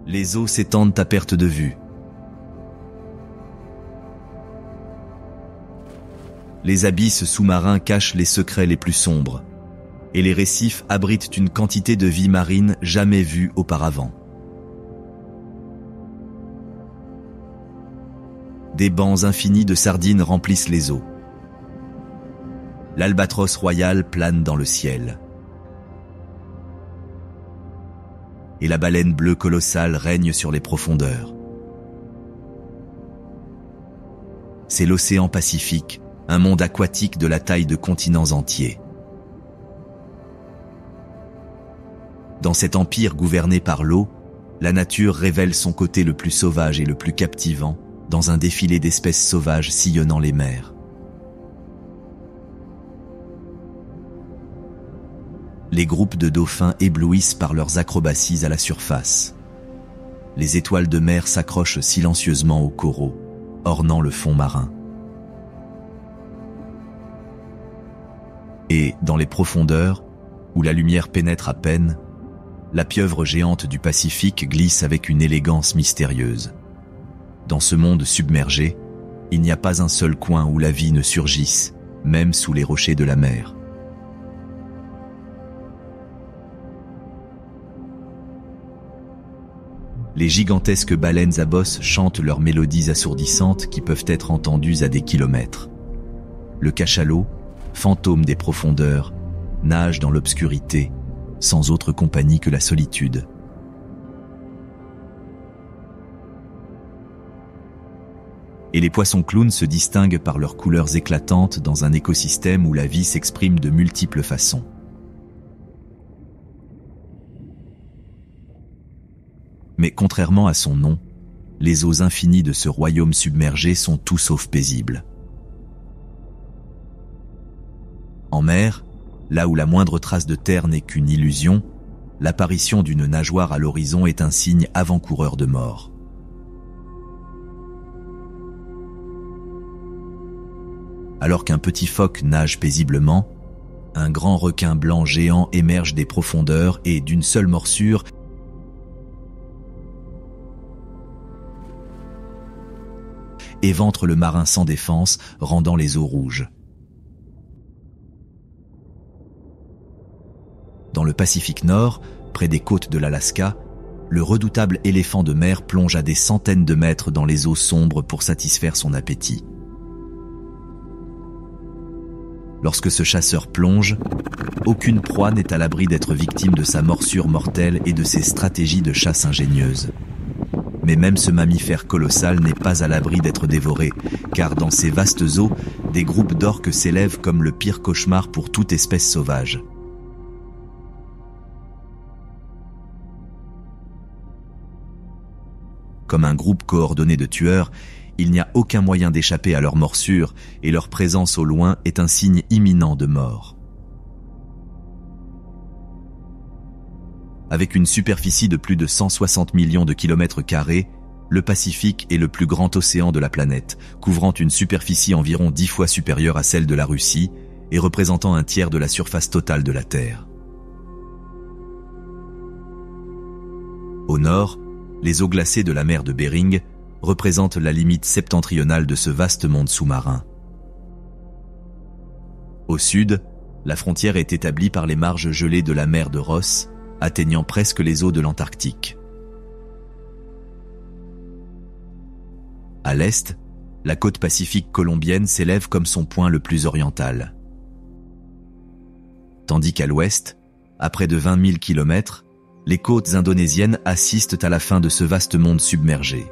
Les eaux s'étendent à perte de vue. Les abysses sous-marins cachent les secrets les plus sombres, et les récifs abritent une quantité de vie marine jamais vue auparavant. Des bancs infinis de sardines remplissent les eaux. L'albatros royal plane dans le ciel. Et la baleine bleue colossale règne sur les profondeurs. C'est l'océan Pacifique, un monde aquatique de la taille de continents entiers. Dans cet empire gouverné par l'eau, la nature révèle son côté le plus sauvage et le plus captivant dans un défilé d'espèces sauvages sillonnant les mers. Les groupes de dauphins éblouissent par leurs acrobaties à la surface. Les étoiles de mer s'accrochent silencieusement aux coraux, ornant le fond marin. Et, dans les profondeurs, où la lumière pénètre à peine, la pieuvre géante du Pacifique glisse avec une élégance mystérieuse. Dans ce monde submergé, il n'y a pas un seul coin où la vie ne surgisse, même sous les rochers de la mer. Les gigantesques baleines à bosse chantent leurs mélodies assourdissantes qui peuvent être entendues à des kilomètres. Le cachalot, fantôme des profondeurs, nage dans l'obscurité, sans autre compagnie que la solitude. Et les poissons clowns se distinguent par leurs couleurs éclatantes dans un écosystème où la vie s'exprime de multiples façons. Mais contrairement à son nom, les eaux infinies de ce royaume submergé sont tout sauf paisibles. En mer, là où la moindre trace de terre n'est qu'une illusion, l'apparition d'une nageoire à l'horizon est un signe avant-coureur de mort. Alors qu'un petit phoque nage paisiblement, un grand requin blanc géant émerge des profondeurs et, d'une seule morsure, éventre le marin sans défense, rendant les eaux rouges. Dans le Pacifique Nord, près des côtes de l'Alaska, le redoutable éléphant de mer plonge à des centaines de mètres dans les eaux sombres pour satisfaire son appétit. Lorsque ce chasseur plonge, aucune proie n'est à l'abri d'être victime de sa morsure mortelle et de ses stratégies de chasse ingénieuses. Mais même ce mammifère colossal n'est pas à l'abri d'être dévoré, car dans ces vastes eaux, des groupes d'orques s'élèvent comme le pire cauchemar pour toute espèce sauvage. Comme un groupe coordonné de tueurs, il n'y a aucun moyen d'échapper à leur morsure, et leur présence au loin est un signe imminent de mort. Avec une superficie de plus de 160 millions de kilomètres carrés, le Pacifique est le plus grand océan de la planète, couvrant une superficie environ 10 fois supérieure à celle de la Russie et représentant un tiers de la surface totale de la Terre. Au nord, les eaux glacées de la mer de Bering représentent la limite septentrionale de ce vaste monde sous-marin. Au sud, la frontière est établie par les marges gelées de la mer de Ross, atteignant presque les eaux de l'Antarctique. À l'est, la côte pacifique colombienne s'élève comme son point le plus oriental. Tandis qu'à l'ouest, à près de 20 000 kilomètres, les côtes indonésiennes assistent à la fin de ce vaste monde submergé.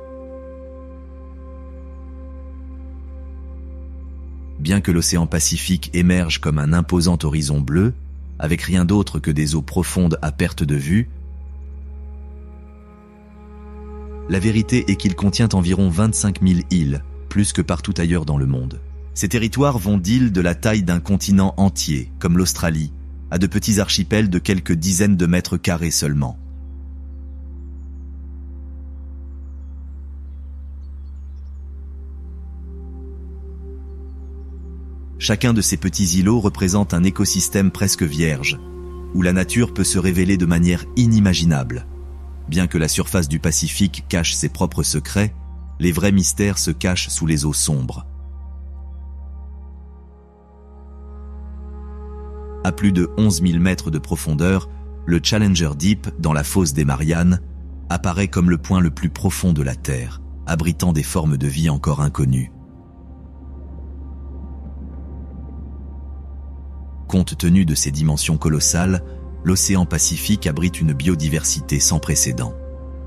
Bien que l'océan Pacifique émerge comme un imposant horizon bleu, avec rien d'autre que des eaux profondes à perte de vue, la vérité est qu'il contient environ 25 000 îles, plus que partout ailleurs dans le monde. Ces territoires vont d'îles de la taille d'un continent entier, comme l'Australie, à de petits archipels de quelques dizaines de mètres carrés seulement. Chacun de ces petits îlots représente un écosystème presque vierge, où la nature peut se révéler de manière inimaginable. Bien que la surface du Pacifique cache ses propres secrets, les vrais mystères se cachent sous les eaux sombres. À plus de 11 000 mètres de profondeur, le Challenger Deep, dans la fosse des Mariannes, apparaît comme le point le plus profond de la Terre, abritant des formes de vie encore inconnues. Compte tenu de ses dimensions colossales, l'océan Pacifique abrite une biodiversité sans précédent.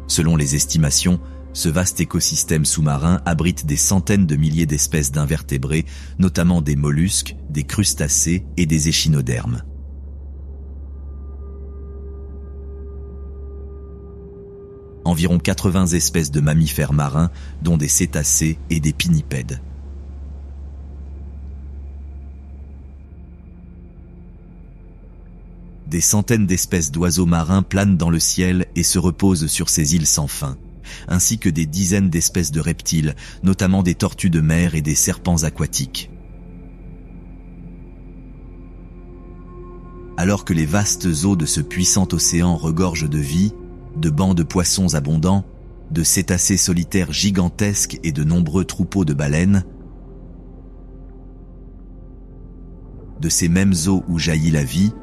Selon les estimations, ce vaste écosystème sous-marin abrite des centaines de milliers d'espèces d'invertébrés, notamment des mollusques, des crustacés et des échinodermes. Environ 80 espèces de mammifères marins, dont des cétacés et des pinnipèdes. Des centaines d'espèces d'oiseaux marins planent dans le ciel et se reposent sur ces îles sans fin, ainsi que des dizaines d'espèces de reptiles, notamment des tortues de mer et des serpents aquatiques. Alors que les vastes eaux de ce puissant océan regorgent de vie, de bancs de poissons abondants, de cétacés solitaires gigantesques et de nombreux troupeaux de baleines, de ces mêmes eaux où jaillit la vie,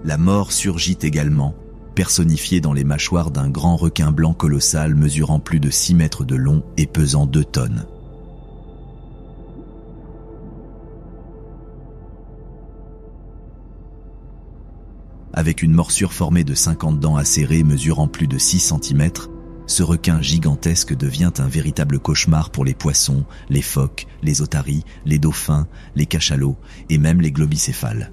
la mort surgit également, personnifiée dans les mâchoires d'un grand requin blanc colossal mesurant plus de 6 mètres de long et pesant 2 tonnes. Avec une morsure formée de 50 dents acérées mesurant plus de 6 cm, ce requin gigantesque devient un véritable cauchemar pour les poissons, les phoques, les otaries, les dauphins, les cachalots et même les globicéphales.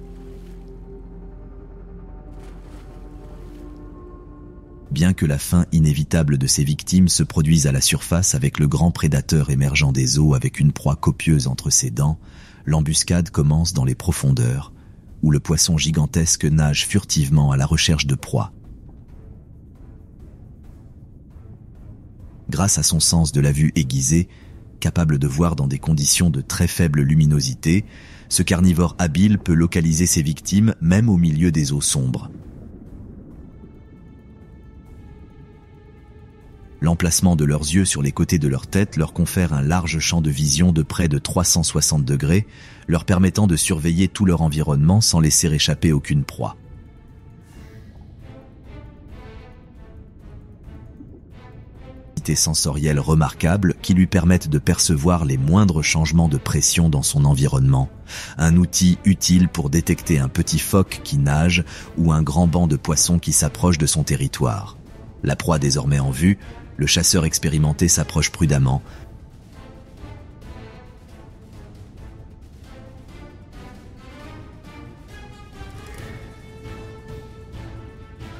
Bien que la fin inévitable de ses victimes se produise à la surface avec le grand prédateur émergeant des eaux avec une proie copieuse entre ses dents, l'embuscade commence dans les profondeurs, où le poisson gigantesque nage furtivement à la recherche de proies. Grâce à son sens de la vue aiguisé, capable de voir dans des conditions de très faible luminosité, ce carnivore habile peut localiser ses victimes même au milieu des eaux sombres. L'emplacement de leurs yeux sur les côtés de leur tête leur confère un large champ de vision de près de 360 degrés, leur permettant de surveiller tout leur environnement sans laisser échapper aucune proie. Sensorielles remarquables qui lui permettent de percevoir les moindres changements de pression dans son environnement, un outil utile pour détecter un petit phoque qui nage ou un grand banc de poissons qui s'approche de son territoire. La proie désormais en vue, le chasseur expérimenté s'approche prudemment,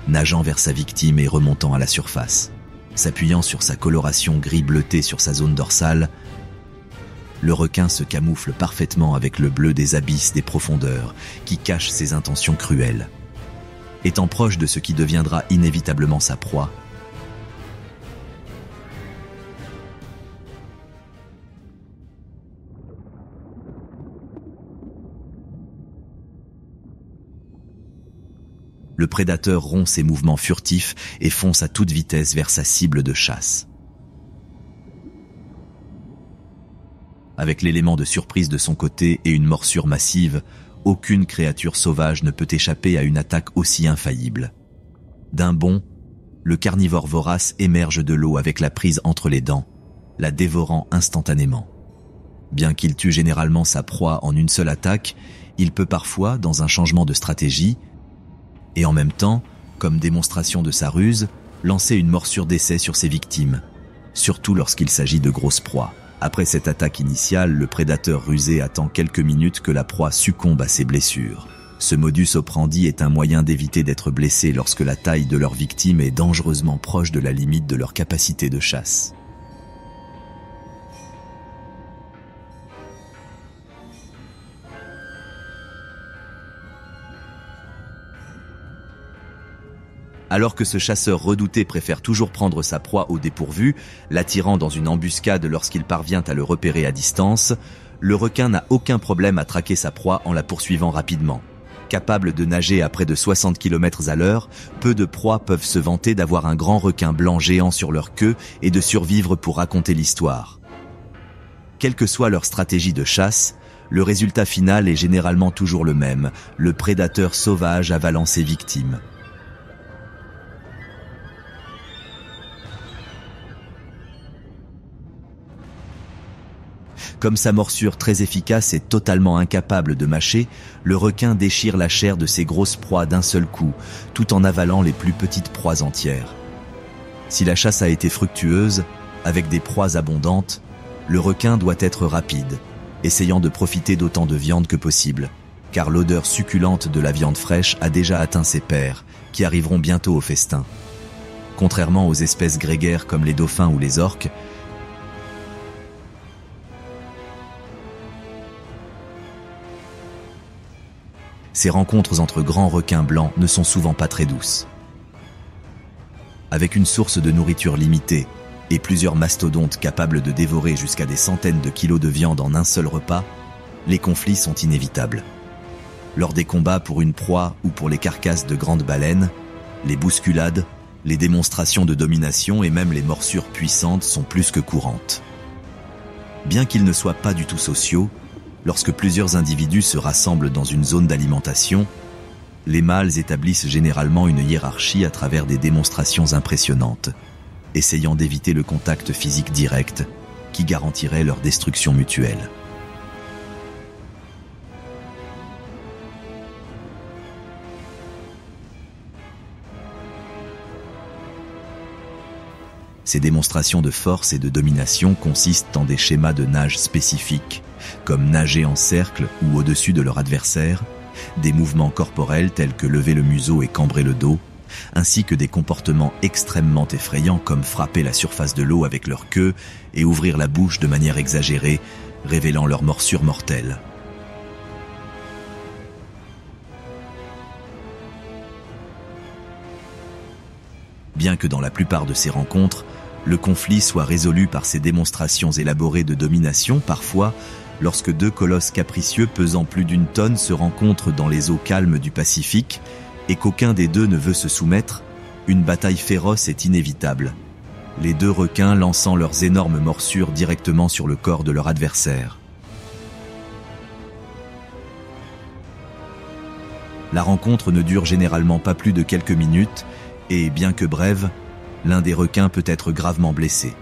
nageant vers sa victime et remontant à la surface. S'appuyant sur sa coloration gris bleuté sur sa zone dorsale, le requin se camoufle parfaitement avec le bleu des abysses des profondeurs qui cachent ses intentions cruelles. Étant proche de ce qui deviendra inévitablement sa proie, le prédateur rompt ses mouvements furtifs et fonce à toute vitesse vers sa cible de chasse. Avec l'élément de surprise de son côté et une morsure massive, aucune créature sauvage ne peut échapper à une attaque aussi infaillible. D'un bond, le carnivore vorace émerge de l'eau avec la prise entre les dents, la dévorant instantanément. Bien qu'il tue généralement sa proie en une seule attaque, il peut parfois, dans un changement de stratégie, et en même temps, comme démonstration de sa ruse, lancer une morsure d'essai sur ses victimes, surtout lorsqu'il s'agit de grosses proies. Après cette attaque initiale, le prédateur rusé attend quelques minutes que la proie succombe à ses blessures. Ce modus operandi est un moyen d'éviter d'être blessé lorsque la taille de leur victime est dangereusement proche de la limite de leur capacité de chasse. Alors que ce chasseur redouté préfère toujours prendre sa proie au dépourvu, l'attirant dans une embuscade lorsqu'il parvient à le repérer à distance, le requin n'a aucun problème à traquer sa proie en la poursuivant rapidement. Capables de nager à près de 60 km/h, peu de proies peuvent se vanter d'avoir un grand requin blanc géant sur leur queue et de survivre pour raconter l'histoire. Quelle que soit leur stratégie de chasse, le résultat final est généralement toujours le même, le prédateur sauvage avalant ses victimes. Comme sa morsure très efficace est totalement incapable de mâcher, le requin déchire la chair de ses grosses proies d'un seul coup, tout en avalant les plus petites proies entières. Si la chasse a été fructueuse, avec des proies abondantes, le requin doit être rapide, essayant de profiter d'autant de viande que possible, car l'odeur succulente de la viande fraîche a déjà atteint ses pairs, qui arriveront bientôt au festin. Contrairement aux espèces grégaires comme les dauphins ou les orques, ces rencontres entre grands requins blancs ne sont souvent pas très douces. Avec une source de nourriture limitée et plusieurs mastodontes capables de dévorer jusqu'à des centaines de kilos de viande en un seul repas, les conflits sont inévitables. Lors des combats pour une proie ou pour les carcasses de grandes baleines, les bousculades, les démonstrations de domination et même les morsures puissantes sont plus que courantes. Bien qu'ils ne soient pas du tout sociaux, lorsque plusieurs individus se rassemblent dans une zone d'alimentation, les mâles établissent généralement une hiérarchie à travers des démonstrations impressionnantes, essayant d'éviter le contact physique direct qui garantirait leur destruction mutuelle. Ces démonstrations de force et de domination consistent en des schémas de nage spécifiques, comme nager en cercle ou au-dessus de leur adversaire, des mouvements corporels tels que lever le museau et cambrer le dos, ainsi que des comportements extrêmement effrayants comme frapper la surface de l'eau avec leur queue et ouvrir la bouche de manière exagérée, révélant leur morsure mortelle. Bien que dans la plupart de ces rencontres, le conflit soit résolu par ces démonstrations élaborées de domination, parfois, lorsque deux colosses capricieux pesant plus d'1 tonne se rencontrent dans les eaux calmes du Pacifique et qu'aucun des deux ne veut se soumettre, une bataille féroce est inévitable, les deux requins lançant leurs énormes morsures directement sur le corps de leur adversaire. La rencontre ne dure généralement pas plus de quelques minutes et, bien que brève, l'un des requins peut être gravement blessé.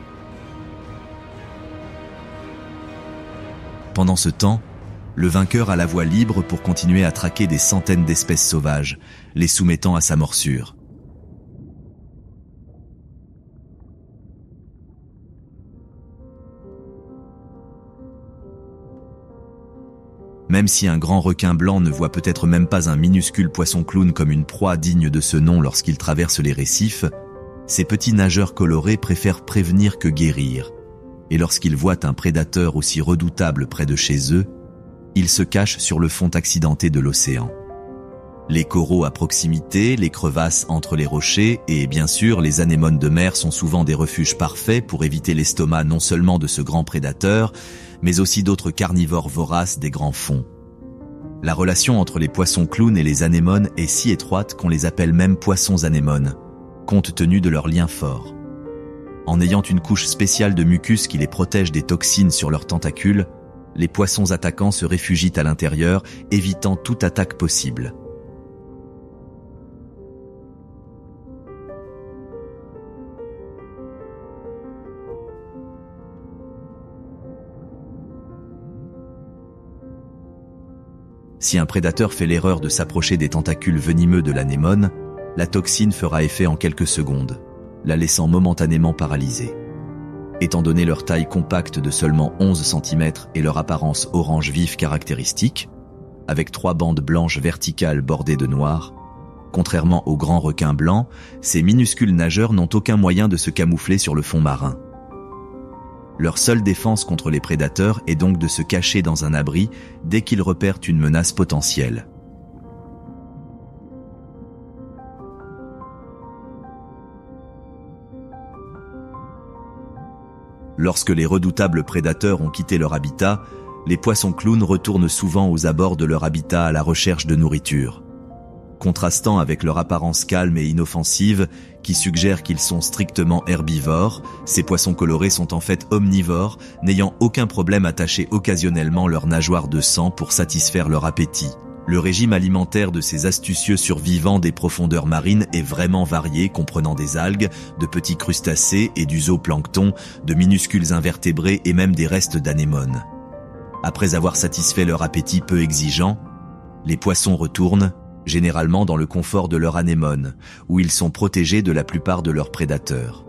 Pendant ce temps, le vainqueur a la voie libre pour continuer à traquer des centaines d'espèces sauvages, les soumettant à sa morsure. Même si un grand requin blanc ne voit peut-être même pas un minuscule poisson clown comme une proie digne de ce nom lorsqu'il traverse les récifs, ces petits nageurs colorés préfèrent prévenir que guérir. Et lorsqu'ils voient un prédateur aussi redoutable près de chez eux, ils se cachent sur le fond accidenté de l'océan. Les coraux à proximité, les crevasses entre les rochers et bien sûr les anémones de mer sont souvent des refuges parfaits pour éviter l'estomac non seulement de ce grand prédateur, mais aussi d'autres carnivores voraces des grands fonds. La relation entre les poissons clowns et les anémones est si étroite qu'on les appelle même poissons anémones, compte tenu de leur lien fort. En ayant une couche spéciale de mucus qui les protège des toxines sur leurs tentacules, les poissons attaquants se réfugient à l'intérieur, évitant toute attaque possible. Si un prédateur fait l'erreur de s'approcher des tentacules venimeux de l'anémone, la toxine fera effet en quelques secondes, la laissant momentanément paralysée. Étant donné leur taille compacte de seulement 11 cm et leur apparence orange vif caractéristique, avec 3 bandes blanches verticales bordées de noir, contrairement aux grands requins blancs, ces minuscules nageurs n'ont aucun moyen de se camoufler sur le fond marin. Leur seule défense contre les prédateurs est donc de se cacher dans un abri dès qu'ils repèrent une menace potentielle. Lorsque les redoutables prédateurs ont quitté leur habitat, les poissons clowns retournent souvent aux abords de leur habitat à la recherche de nourriture. Contrastant avec leur apparence calme et inoffensive, qui suggère qu'ils sont strictement herbivores, ces poissons colorés sont en fait omnivores, n'ayant aucun problème à tâcher occasionnellement leurs nageoires de sang pour satisfaire leur appétit. Le régime alimentaire de ces astucieux survivants des profondeurs marines est vraiment varié, comprenant des algues, de petits crustacés et du zooplancton, de minuscules invertébrés et même des restes d'anémones. Après avoir satisfait leur appétit peu exigeant, les poissons retournent, généralement dans le confort de leur anémone, où ils sont protégés de la plupart de leurs prédateurs.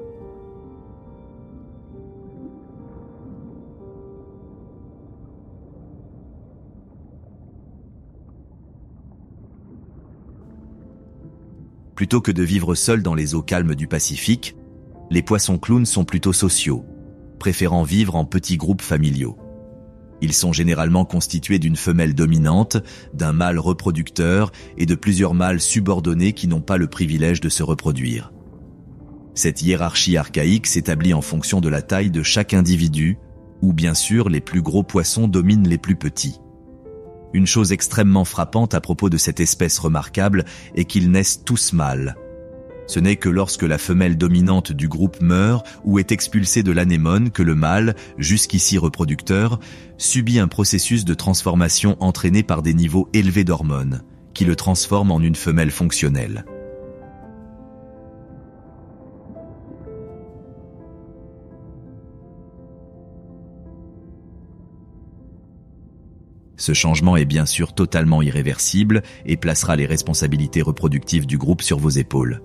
Plutôt que de vivre seuls dans les eaux calmes du Pacifique, les poissons clowns sont plutôt sociaux, préférant vivre en petits groupes familiaux. Ils sont généralement constitués d'une femelle dominante, d'un mâle reproducteur et de plusieurs mâles subordonnés qui n'ont pas le privilège de se reproduire. Cette hiérarchie archaïque s'établit en fonction de la taille de chaque individu, où bien sûr les plus gros poissons dominent les plus petits. Une chose extrêmement frappante à propos de cette espèce remarquable est qu'ils naissent tous mâles. Ce n'est que lorsque la femelle dominante du groupe meurt ou est expulsée de l'anémone que le mâle, jusqu'ici reproducteur, subit un processus de transformation entraîné par des niveaux élevés d'hormones, qui le transforment en une femelle fonctionnelle. Ce changement est bien sûr totalement irréversible et placera les responsabilités reproductives du groupe sur vos épaules.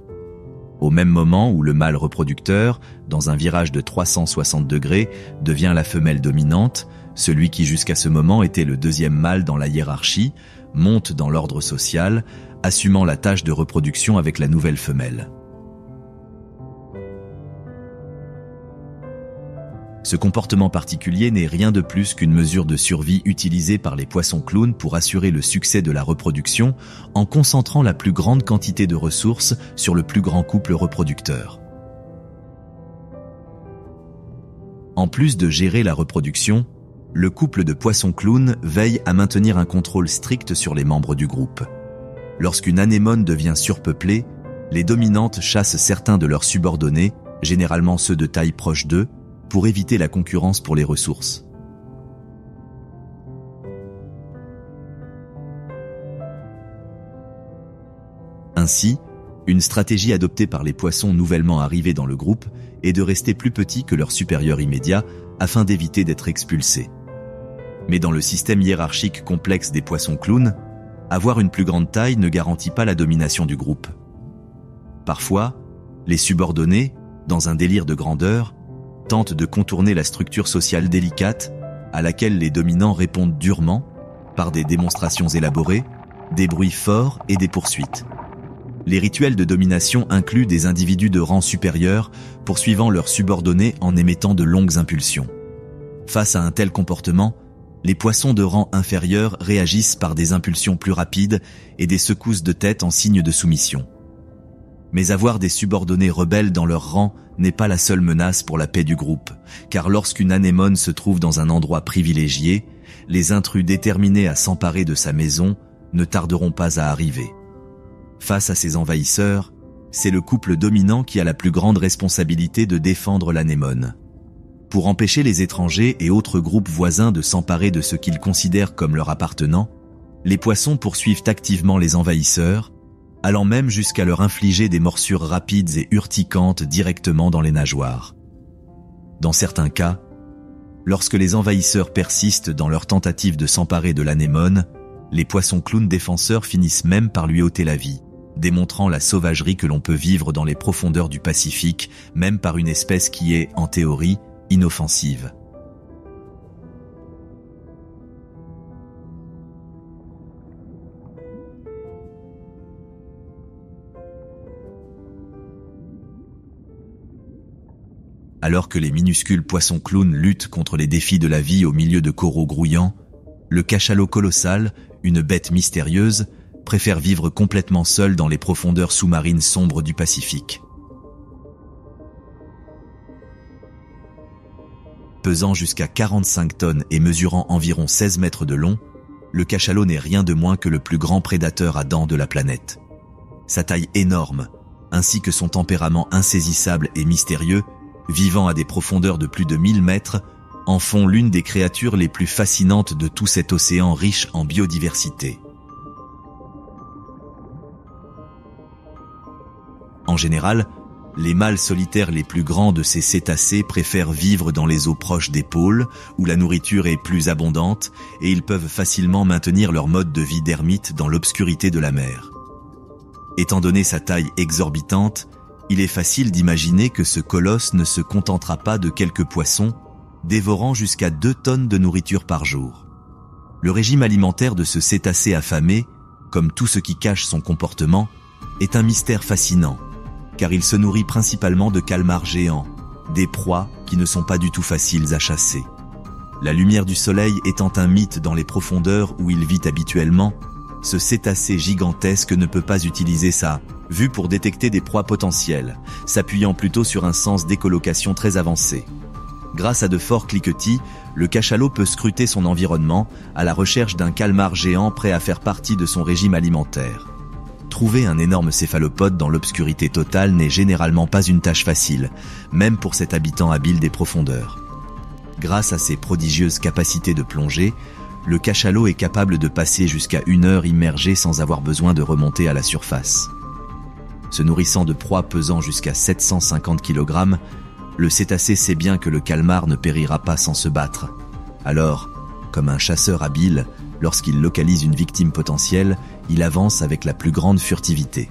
Au même moment où le mâle reproducteur, dans un virage de 360 degrés, devient la femelle dominante, celui qui jusqu'à ce moment était le deuxième mâle dans la hiérarchie, monte dans l'ordre social, assumant la tâche de reproduction avec la nouvelle femelle. Ce comportement particulier n'est rien de plus qu'une mesure de survie utilisée par les poissons clowns pour assurer le succès de la reproduction en concentrant la plus grande quantité de ressources sur le plus grand couple reproducteur. En plus de gérer la reproduction, le couple de poissons clowns veille à maintenir un contrôle strict sur les membres du groupe. Lorsqu'une anémone devient surpeuplée, les dominantes chassent certains de leurs subordonnés, généralement ceux de taille proche d'eux, pour éviter la concurrence pour les ressources. Ainsi, une stratégie adoptée par les poissons nouvellement arrivés dans le groupe est de rester plus petits que leurs supérieurs immédiats afin d'éviter d'être expulsés. Mais dans le système hiérarchique complexe des poissons clowns, avoir une plus grande taille ne garantit pas la domination du groupe. Parfois, les subordonnés, dans un délire de grandeur, tentent de contourner la structure sociale délicate à laquelle les dominants répondent durement par des démonstrations élaborées, des bruits forts et des poursuites. Les rituels de domination incluent des individus de rang supérieur poursuivant leurs subordonnés en émettant de longues impulsions. Face à un tel comportement, les poissons de rang inférieur réagissent par des impulsions plus rapides et des secousses de tête en signe de soumission. Mais avoir des subordonnés rebelles dans leur rang n'est pas la seule menace pour la paix du groupe, car lorsqu'une anémone se trouve dans un endroit privilégié, les intrus déterminés à s'emparer de sa maison ne tarderont pas à arriver. Face à ces envahisseurs, c'est le couple dominant qui a la plus grande responsabilité de défendre l'anémone. Pour empêcher les étrangers et autres groupes voisins de s'emparer de ce qu'ils considèrent comme leur appartenant, les poissons poursuivent activement les envahisseurs, allant même jusqu'à leur infliger des morsures rapides et urticantes directement dans les nageoires. Dans certains cas, lorsque les envahisseurs persistent dans leur tentative de s'emparer de l'anémone, les poissons clowns défenseurs finissent même par lui ôter la vie, démontrant la sauvagerie que l'on peut vivre dans les profondeurs du Pacifique, même par une espèce qui est, en théorie, inoffensive. Alors que les minuscules poissons clowns luttent contre les défis de la vie au milieu de coraux grouillants, le cachalot colossal, une bête mystérieuse, préfère vivre complètement seul dans les profondeurs sous-marines sombres du Pacifique. Pesant jusqu'à 45 tonnes et mesurant environ 16 mètres de long, le cachalot n'est rien de moins que le plus grand prédateur à dents de la planète. Sa taille énorme, ainsi que son tempérament insaisissable et mystérieux, vivant à des profondeurs de plus de 1000 mètres, en font l'une des créatures les plus fascinantes de tout cet océan riche en biodiversité. En général, les mâles solitaires les plus grands de ces cétacés préfèrent vivre dans les eaux proches des pôles, où la nourriture est plus abondante, et ils peuvent facilement maintenir leur mode de vie d'ermite dans l'obscurité de la mer. Étant donné sa taille exorbitante, il est facile d'imaginer que ce colosse ne se contentera pas de quelques poissons, dévorant jusqu'à 2 tonnes de nourriture par jour. Le régime alimentaire de ce cétacé affamé, comme tout ce qui cache son comportement, est un mystère fascinant, car il se nourrit principalement de calmars géants, des proies qui ne sont pas du tout faciles à chasser. La lumière du soleil étant un mythe dans les profondeurs où il vit habituellement, ce cétacé gigantesque ne peut pas utiliser sa vue pour détecter des proies potentielles, s'appuyant plutôt sur un sens d'écholocation très avancé. Grâce à de forts cliquetis, le cachalot peut scruter son environnement à la recherche d'un calmar géant prêt à faire partie de son régime alimentaire. Trouver un énorme céphalopode dans l'obscurité totale n'est généralement pas une tâche facile, même pour cet habitant habile des profondeurs. Grâce à ses prodigieuses capacités de plongée, le cachalot est capable de passer jusqu'à 1 heure immergé sans avoir besoin de remonter à la surface. Se nourrissant de proies pesant jusqu'à 750 kg, le cétacé sait bien que le calmar ne périra pas sans se battre. Alors, comme un chasseur habile, lorsqu'il localise une victime potentielle, il avance avec la plus grande furtivité.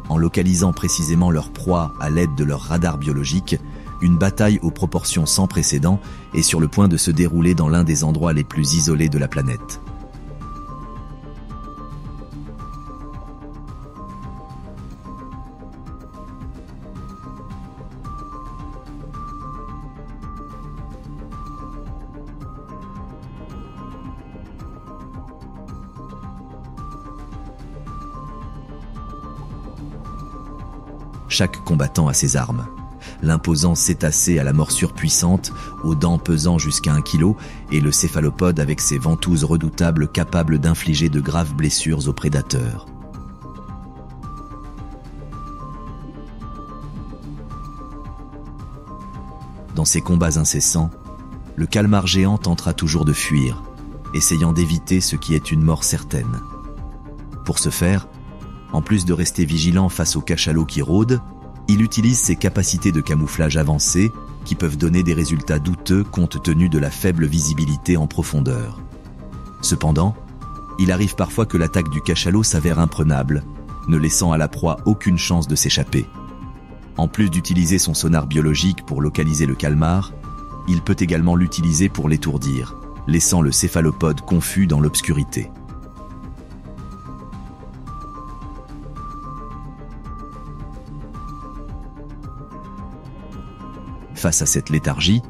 En localisant précisément leur proie à l'aide de leur radar biologique, une bataille aux proportions sans précédent est sur le point de se dérouler dans l'un des endroits les plus isolés de la planète. Chaque combattant a ses armes. L'imposant cétacé à la morsure puissante, aux dents pesant jusqu'à 1 kg, et le céphalopode avec ses ventouses redoutables capables d'infliger de graves blessures aux prédateurs. Dans ces combats incessants, le calmar géant tentera toujours de fuir, essayant d'éviter ce qui est une mort certaine. Pour ce faire, en plus de rester vigilant face aux cachalots qui rôdent, il utilise ses capacités de camouflage avancées qui peuvent donner des résultats douteux compte tenu de la faible visibilité en profondeur. Cependant, il arrive parfois que l'attaque du cachalot s'avère imprenable, ne laissant à la proie aucune chance de s'échapper. En plus d'utiliser son sonar biologique pour localiser le calmar, il peut également l'utiliser pour l'étourdir, laissant le céphalopode confus dans l'obscurité. Face à cette léthargie,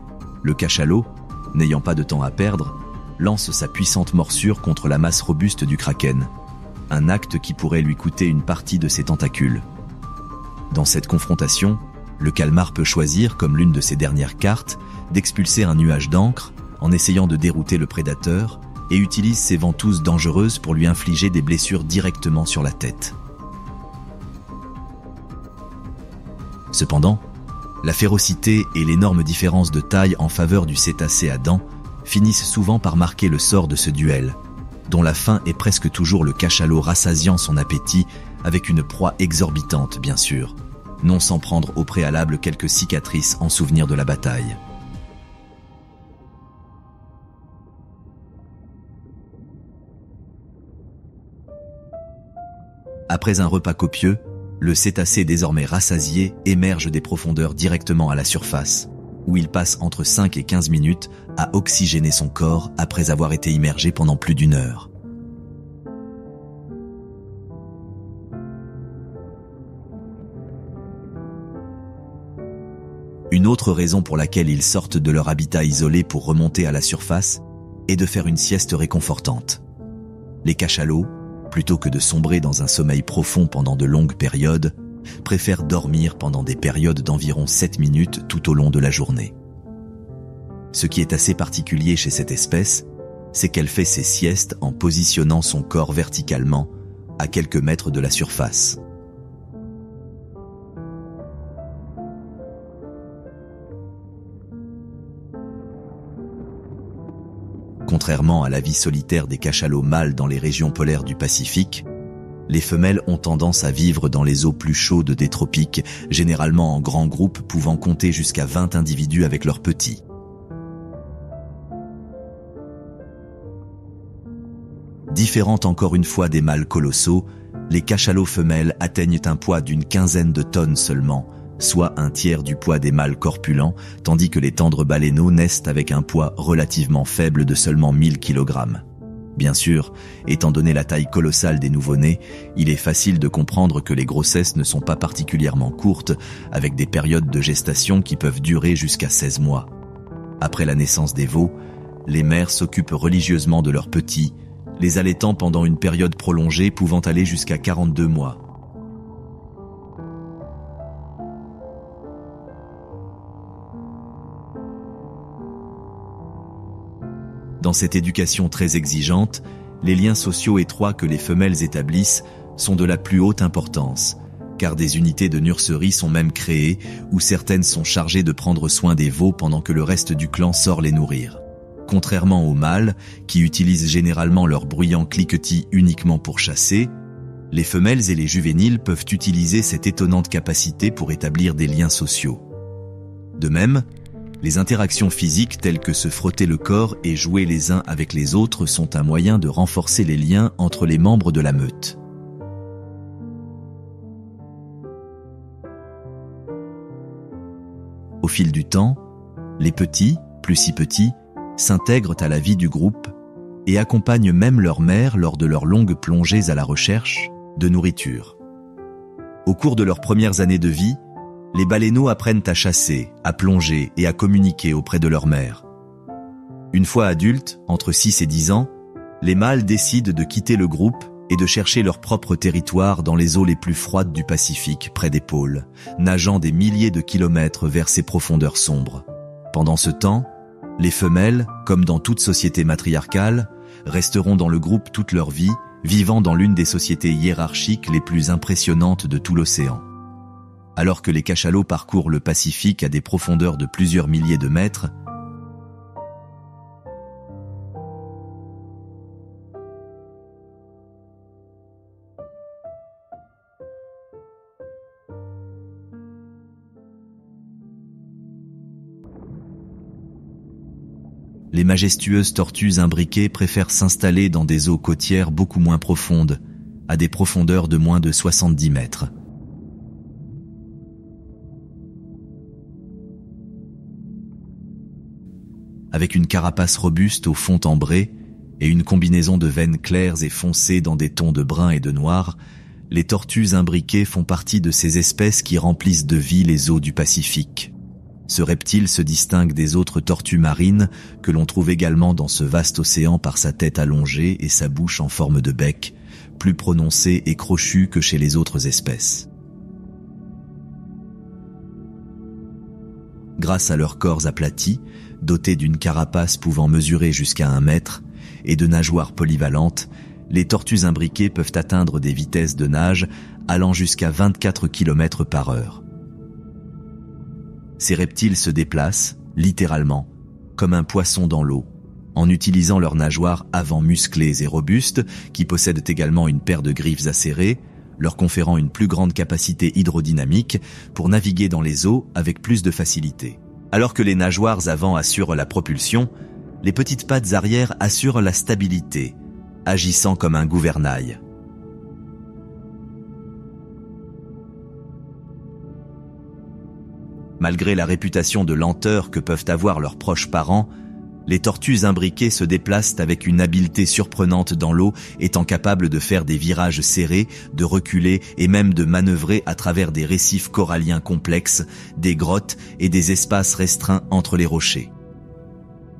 le cachalot, n'ayant pas de temps à perdre, lance sa puissante morsure contre la masse robuste du kraken, un acte qui pourrait lui coûter une partie de ses tentacules. Dans cette confrontation, le calmar peut choisir, comme l'une de ses dernières cartes, d'expulser un nuage d'encre en essayant de dérouter le prédateur et utilise ses ventouses dangereuses pour lui infliger des blessures directement sur la tête. Cependant, la férocité et l'énorme différence de taille en faveur du cétacé à dents finissent souvent par marquer le sort de ce duel, dont la fin est presque toujours le cachalot rassasiant son appétit avec une proie exorbitante, bien sûr, non sans prendre au préalable quelques cicatrices en souvenir de la bataille. Après un repas copieux, le cétacé désormais rassasié émerge des profondeurs directement à la surface, où il passe entre 5 et 15 minutes à oxygéner son corps après avoir été immergé pendant plus d'1 heure. Une autre raison pour laquelle ils sortent de leur habitat isolé pour remonter à la surface est de faire une sieste réconfortante. Les cachalots, plutôt que de sombrer dans un sommeil profond pendant de longues périodes, préfèrent dormir pendant des périodes d'environ 7 minutes tout au long de la journée. Ce qui est assez particulier chez cette espèce, c'est qu'elle fait ses siestes en positionnant son corps verticalement à quelques mètres de la surface. Contrairement à la vie solitaire des cachalots mâles dans les régions polaires du Pacifique, les femelles ont tendance à vivre dans les eaux plus chaudes des tropiques, généralement en grands groupes pouvant compter jusqu'à 20 individus avec leurs petits. Différentes encore une fois des mâles colossaux, les cachalots femelles atteignent un poids d'une quinzaine de tonnes seulement, soit un tiers du poids des mâles corpulents, tandis que les tendres baleineaux naissent avec un poids relativement faible de seulement 1000 kg. Bien sûr, étant donné la taille colossale des nouveau-nés, il est facile de comprendre que les grossesses ne sont pas particulièrement courtes, avec des périodes de gestation qui peuvent durer jusqu'à 16 mois. Après la naissance des veaux, les mères s'occupent religieusement de leurs petits, les allaitant pendant une période prolongée pouvant aller jusqu'à 42 mois. Dans cette éducation très exigeante, les liens sociaux étroits que les femelles établissent sont de la plus haute importance, car des unités de nurserie sont même créées où certaines sont chargées de prendre soin des veaux pendant que le reste du clan sort les nourrir. Contrairement aux mâles, qui utilisent généralement leur bruyant cliquetis uniquement pour chasser, les femelles et les juvéniles peuvent utiliser cette étonnante capacité pour établir des liens sociaux. De même, les interactions physiques telles que se frotter le corps et jouer les uns avec les autres sont un moyen de renforcer les liens entre les membres de la meute. Au fil du temps, les petits, plus si petits, s'intègrent à la vie du groupe et accompagnent même leur mère lors de leurs longues plongées à la recherche de nourriture. Au cours de leurs premières années de vie, les baleineaux apprennent à chasser, à plonger et à communiquer auprès de leur mère. Une fois adultes, entre 6 et 10 ans, les mâles décident de quitter le groupe et de chercher leur propre territoire dans les eaux les plus froides du Pacifique, près des pôles, nageant des milliers de kilomètres vers ces profondeurs sombres. Pendant ce temps, les femelles, comme dans toute société matriarcale, resteront dans le groupe toute leur vie, vivant dans l'une des sociétés hiérarchiques les plus impressionnantes de tout l'océan. Alors que les cachalots parcourent le Pacifique à des profondeurs de plusieurs milliers de mètres, les majestueuses tortues imbriquées préfèrent s'installer dans des eaux côtières beaucoup moins profondes, à des profondeurs de moins de 70 mètres. Avec une carapace robuste au fond ambré et une combinaison de veines claires et foncées dans des tons de brun et de noir, les tortues imbriquées font partie de ces espèces qui remplissent de vie les eaux du Pacifique. Ce reptile se distingue des autres tortues marines que l'on trouve également dans ce vaste océan par sa tête allongée et sa bouche en forme de bec, plus prononcée et crochue que chez les autres espèces. Grâce à leurs corps aplatis, dotés d'une carapace pouvant mesurer jusqu'à 1 mètre, et de nageoires polyvalentes, les tortues imbriquées peuvent atteindre des vitesses de nage allant jusqu'à 24 km par heure. Ces reptiles se déplacent, littéralement, comme un poisson dans l'eau, en utilisant leurs nageoires avant musclées et robustes, qui possèdent également une paire de griffes acérées, leur conférant une plus grande capacité hydrodynamique pour naviguer dans les eaux avec plus de facilité. Alors que les nageoires avant assurent la propulsion, les petites pattes arrière assurent la stabilité, agissant comme un gouvernail. Malgré la réputation de lenteur que peuvent avoir leurs proches parents, les tortues imbriquées se déplacent avec une habileté surprenante dans l'eau, étant capables de faire des virages serrés, de reculer et même de manœuvrer à travers des récifs coralliens complexes, des grottes et des espaces restreints entre les rochers.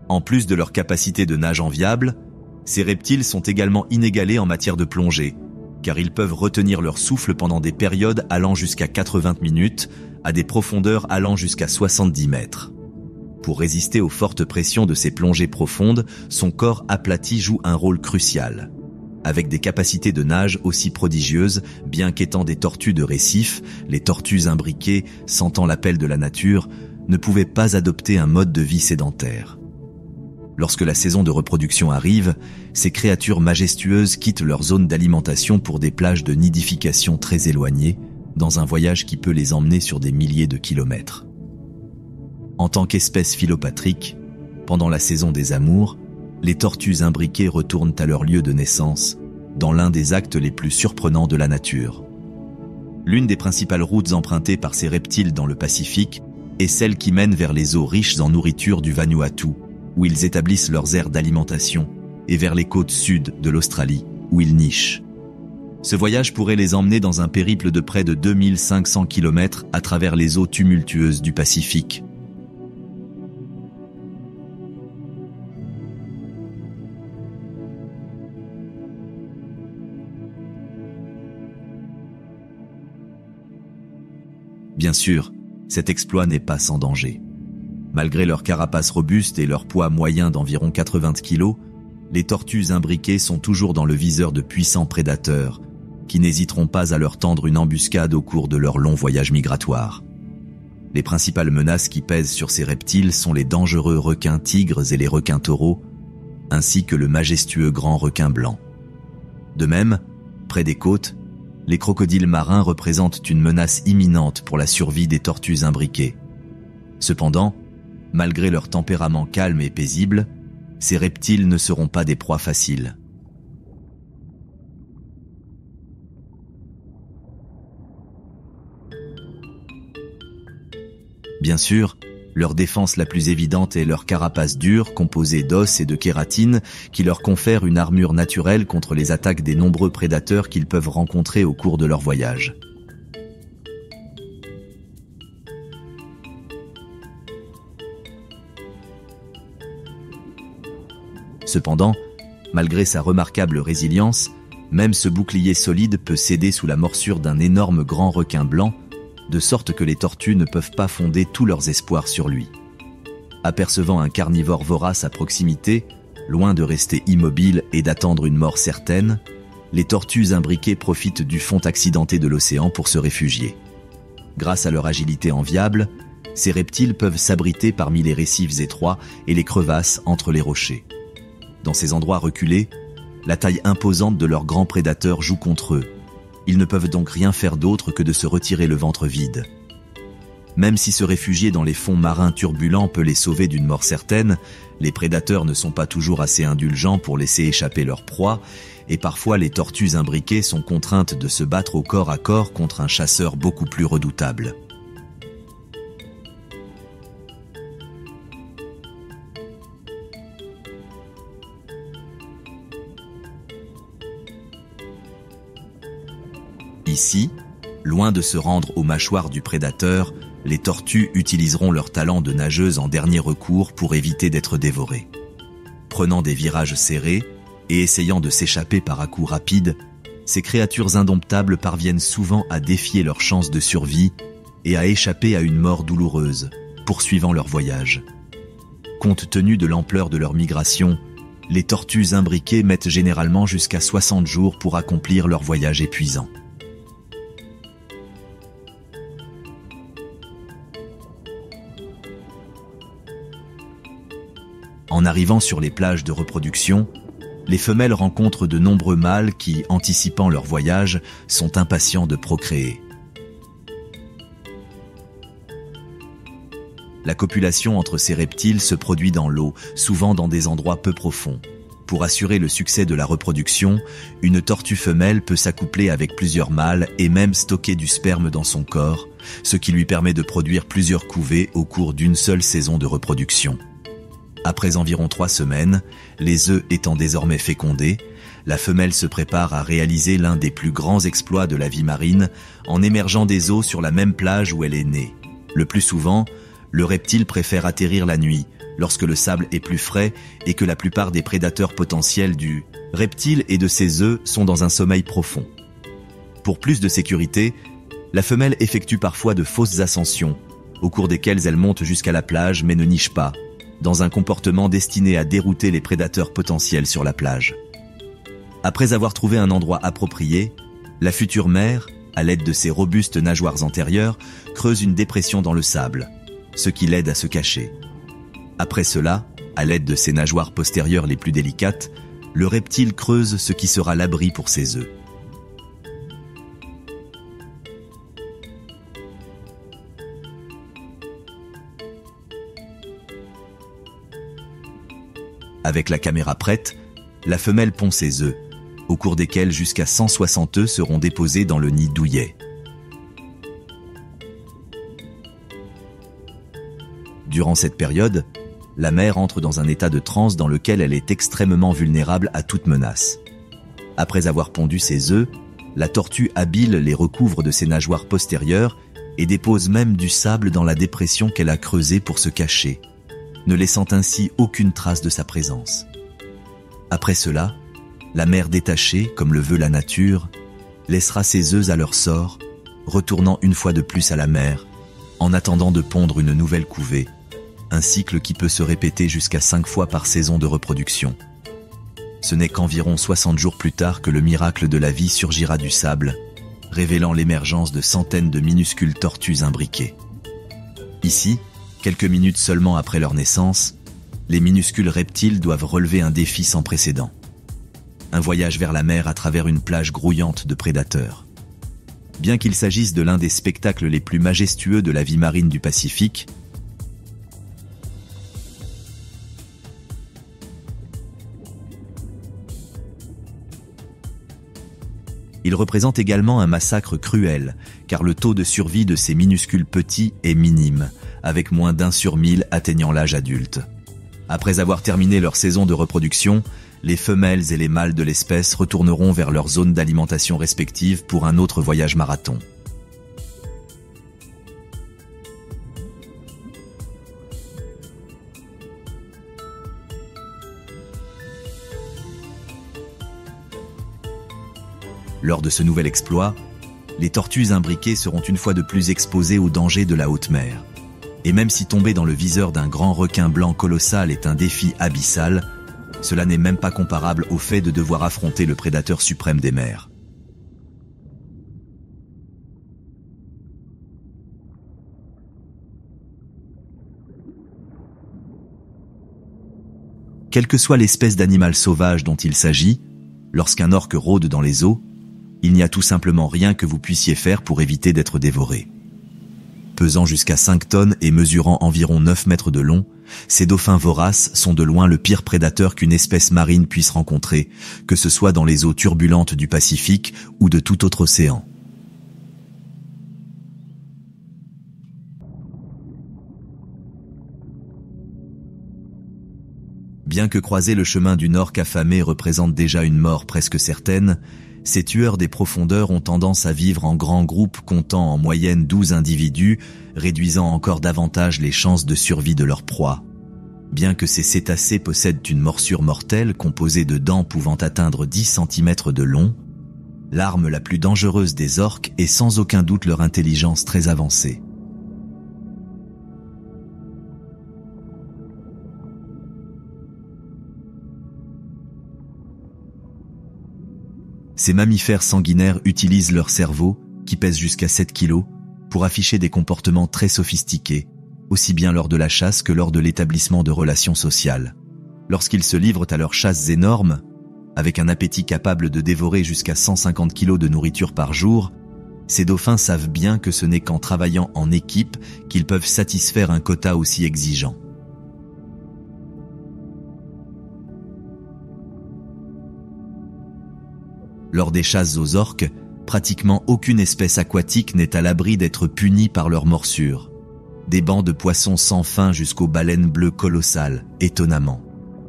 En plus de leur capacité de nage enviable, ces reptiles sont également inégalés en matière de plongée, car ils peuvent retenir leur souffle pendant des périodes allant jusqu'à 80 minutes, à des profondeurs allant jusqu'à 70 mètres. Pour résister aux fortes pressions de ces plongées profondes, son corps aplati joue un rôle crucial. Avec des capacités de nage aussi prodigieuses, bien qu'étant des tortues de récif, les tortues imbriquées, sentant l'appel de la nature, ne pouvaient pas adopter un mode de vie sédentaire. Lorsque la saison de reproduction arrive, ces créatures majestueuses quittent leur zone d'alimentation pour des plages de nidification très éloignées, dans un voyage qui peut les emmener sur des milliers de kilomètres. En tant qu'espèce philopatrique, pendant la saison des amours, les tortues imbriquées retournent à leur lieu de naissance, dans l'un des actes les plus surprenants de la nature. L'une des principales routes empruntées par ces reptiles dans le Pacifique est celle qui mène vers les eaux riches en nourriture du Vanuatu, où ils établissent leurs aires d'alimentation, et vers les côtes sud de l'Australie, où ils nichent. Ce voyage pourrait les emmener dans un périple de près de 2500 km à travers les eaux tumultueuses du Pacifique. Bien sûr, cet exploit n'est pas sans danger. Malgré leur carapace robuste et leur poids moyen d'environ 80 kg, les tortues imbriquées sont toujours dans le viseur de puissants prédateurs, qui n'hésiteront pas à leur tendre une embuscade au cours de leur long voyage migratoire. Les principales menaces qui pèsent sur ces reptiles sont les dangereux requins tigres et les requins taureaux, ainsi que le majestueux grand requin blanc. De même, près des côtes, les crocodiles marins représentent une menace imminente pour la survie des tortues imbriquées. Cependant, malgré leur tempérament calme et paisible, ces reptiles ne seront pas des proies faciles. Bien sûr, leur défense la plus évidente est leur carapace dure, composée d'os et de kératine, qui leur confère une armure naturelle contre les attaques des nombreux prédateurs qu'ils peuvent rencontrer au cours de leur voyage. Cependant, malgré sa remarquable résilience, même ce bouclier solide peut céder sous la morsure d'un énorme grand requin blanc, de sorte que les tortues ne peuvent pas fonder tous leurs espoirs sur lui. Apercevant un carnivore vorace à proximité, loin de rester immobile et d'attendre une mort certaine, les tortues imbriquées profitent du fond accidenté de l'océan pour se réfugier. Grâce à leur agilité enviable, ces reptiles peuvent s'abriter parmi les récifs étroits et les crevasses entre les rochers. Dans ces endroits reculés, la taille imposante de leurs grands prédateurs joue contre eux. Ils ne peuvent donc rien faire d'autre que de se retirer le ventre vide. Même si se réfugier dans les fonds marins turbulents peut les sauver d'une mort certaine, les prédateurs ne sont pas toujours assez indulgents pour laisser échapper leur proie, et parfois les tortues imbriquées sont contraintes de se battre au corps à corps contre un chasseur beaucoup plus redoutable. Ici, loin de se rendre aux mâchoires du prédateur, les tortues utiliseront leur talent de nageuse en dernier recours pour éviter d'être dévorées. Prenant des virages serrés et essayant de s'échapper par à-coups rapides, ces créatures indomptables parviennent souvent à défier leurs chances de survie et à échapper à une mort douloureuse, poursuivant leur voyage. Compte tenu de l'ampleur de leur migration, les tortues imbriquées mettent généralement jusqu'à 60 jours pour accomplir leur voyage épuisant. En arrivant sur les plages de reproduction, les femelles rencontrent de nombreux mâles qui, anticipant leur voyage, sont impatients de procréer. La copulation entre ces reptiles se produit dans l'eau, souvent dans des endroits peu profonds. Pour assurer le succès de la reproduction, une tortue femelle peut s'accoupler avec plusieurs mâles et même stocker du sperme dans son corps, ce qui lui permet de produire plusieurs couvées au cours d'une seule saison de reproduction. Après environ 3 semaines, les œufs étant désormais fécondés, la femelle se prépare à réaliser l'un des plus grands exploits de la vie marine en émergeant des eaux sur la même plage où elle est née. Le plus souvent, le reptile préfère atterrir la nuit, lorsque le sable est plus frais et que la plupart des prédateurs potentiels du reptile et de ses œufs sont dans un sommeil profond. Pour plus de sécurité, la femelle effectue parfois de fausses ascensions, au cours desquelles elles montent jusqu'à la plage mais ne nichent pas, dans un comportement destiné à dérouter les prédateurs potentiels sur la plage. Après avoir trouvé un endroit approprié, la future mère, à l'aide de ses robustes nageoires antérieures, creuse une dépression dans le sable, ce qui l'aide à se cacher. Après cela, à l'aide de ses nageoires postérieures les plus délicates, le reptile creuse ce qui sera l'abri pour ses œufs. Avec la caméra prête, la femelle pond ses œufs, au cours desquels jusqu'à 160 œufs seront déposés dans le nid douillet. Durant cette période, la mère entre dans un état de transe dans lequel elle est extrêmement vulnérable à toute menace. Après avoir pondu ses œufs, la tortue habile les recouvre de ses nageoires postérieures et dépose même du sable dans la dépression qu'elle a creusée pour se cacher, ne laissant ainsi aucune trace de sa présence. Après cela, la mère détachée, comme le veut la nature, laissera ses œufs à leur sort, retournant une fois de plus à la mer, en attendant de pondre une nouvelle couvée, un cycle qui peut se répéter jusqu'à 5 fois par saison de reproduction. Ce n'est qu'environ 60 jours plus tard que le miracle de la vie surgira du sable, révélant l'émergence de centaines de minuscules tortues imbriquées. Ici, quelques minutes seulement après leur naissance, les minuscules reptiles doivent relever un défi sans précédent. Un voyage vers la mer à travers une plage grouillante de prédateurs. Bien qu'il s'agisse de l'un des spectacles les plus majestueux de la vie marine du Pacifique, il représente également un massacre cruel, car le taux de survie de ces minuscules petits est minime, avec moins d'1 sur 1000 atteignant l'âge adulte. Après avoir terminé leur saison de reproduction, les femelles et les mâles de l'espèce retourneront vers leurs zones d'alimentation respectives pour un autre voyage marathon. Lors de ce nouvel exploit, les tortues imbriquées seront une fois de plus exposées aux dangers de la haute mer. Et même si tomber dans le viseur d'un grand requin blanc colossal est un défi abyssal, cela n'est même pas comparable au fait de devoir affronter le prédateur suprême des mers. Quelle que soit l'espèce d'animal sauvage dont il s'agit, lorsqu'un orque rôde dans les eaux, il n'y a tout simplement rien que vous puissiez faire pour éviter d'être dévoré. Pesant jusqu'à 5 tonnes et mesurant environ 9 mètres de long, ces dauphins voraces sont de loin le pire prédateur qu'une espèce marine puisse rencontrer, que ce soit dans les eaux turbulentes du Pacifique ou de tout autre océan. Bien que croiser le chemin d'une orque affamée représente déjà une mort presque certaine, ces tueurs des profondeurs ont tendance à vivre en grands groupes comptant en moyenne 12 individus, réduisant encore davantage les chances de survie de leur proie. Bien que ces cétacés possèdent une morsure mortelle composée de dents pouvant atteindre 10 cm de long, l'arme la plus dangereuse des orques est sans aucun doute leur intelligence très avancée. Ces mammifères sanguinaires utilisent leur cerveau, qui pèse jusqu'à 7 kg, pour afficher des comportements très sophistiqués, aussi bien lors de la chasse que lors de l'établissement de relations sociales. Lorsqu'ils se livrent à leurs chasses énormes, avec un appétit capable de dévorer jusqu'à 150 kg de nourriture par jour, ces dauphins savent bien que ce n'est qu'en travaillant en équipe qu'ils peuvent satisfaire un quota aussi exigeant. Lors des chasses aux orques, pratiquement aucune espèce aquatique n'est à l'abri d'être punie par leurs morsures. Des bancs de poissons sans fin jusqu'aux baleines bleues colossales, étonnamment.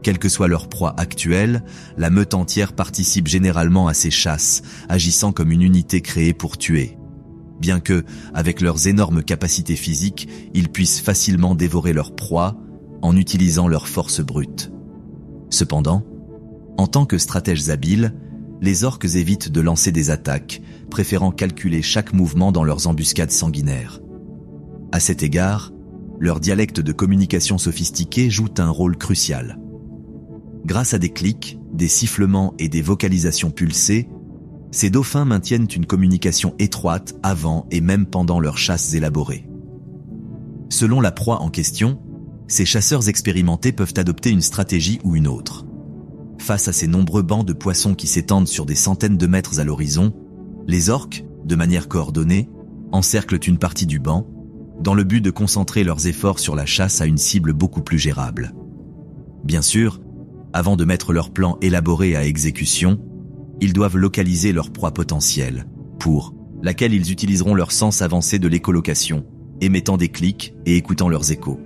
Quelle que soit leur proie actuelle, la meute entière participe généralement à ces chasses, agissant comme une unité créée pour tuer. Bien que, avec leurs énormes capacités physiques, ils puissent facilement dévorer leur proie en utilisant leur force brute. Cependant, en tant que stratèges habiles, les orques évitent de lancer des attaques, préférant calculer chaque mouvement dans leurs embuscades sanguinaires. À cet égard, leur dialecte de communication sophistiqué joue un rôle crucial. Grâce à des clics, des sifflements et des vocalisations pulsées, ces dauphins maintiennent une communication étroite avant et même pendant leurs chasses élaborées. Selon la proie en question, ces chasseurs expérimentés peuvent adopter une stratégie ou une autre. Face à ces nombreux bancs de poissons qui s'étendent sur des centaines de mètres à l'horizon, les orques, de manière coordonnée, encerclent une partie du banc, dans le but de concentrer leurs efforts sur la chasse à une cible beaucoup plus gérable. Bien sûr, avant de mettre leur plan élaboré à exécution, ils doivent localiser leur proie potentielle, pour laquelle ils utiliseront leur sens avancé de l'écholocation, émettant des clics et écoutant leurs échos.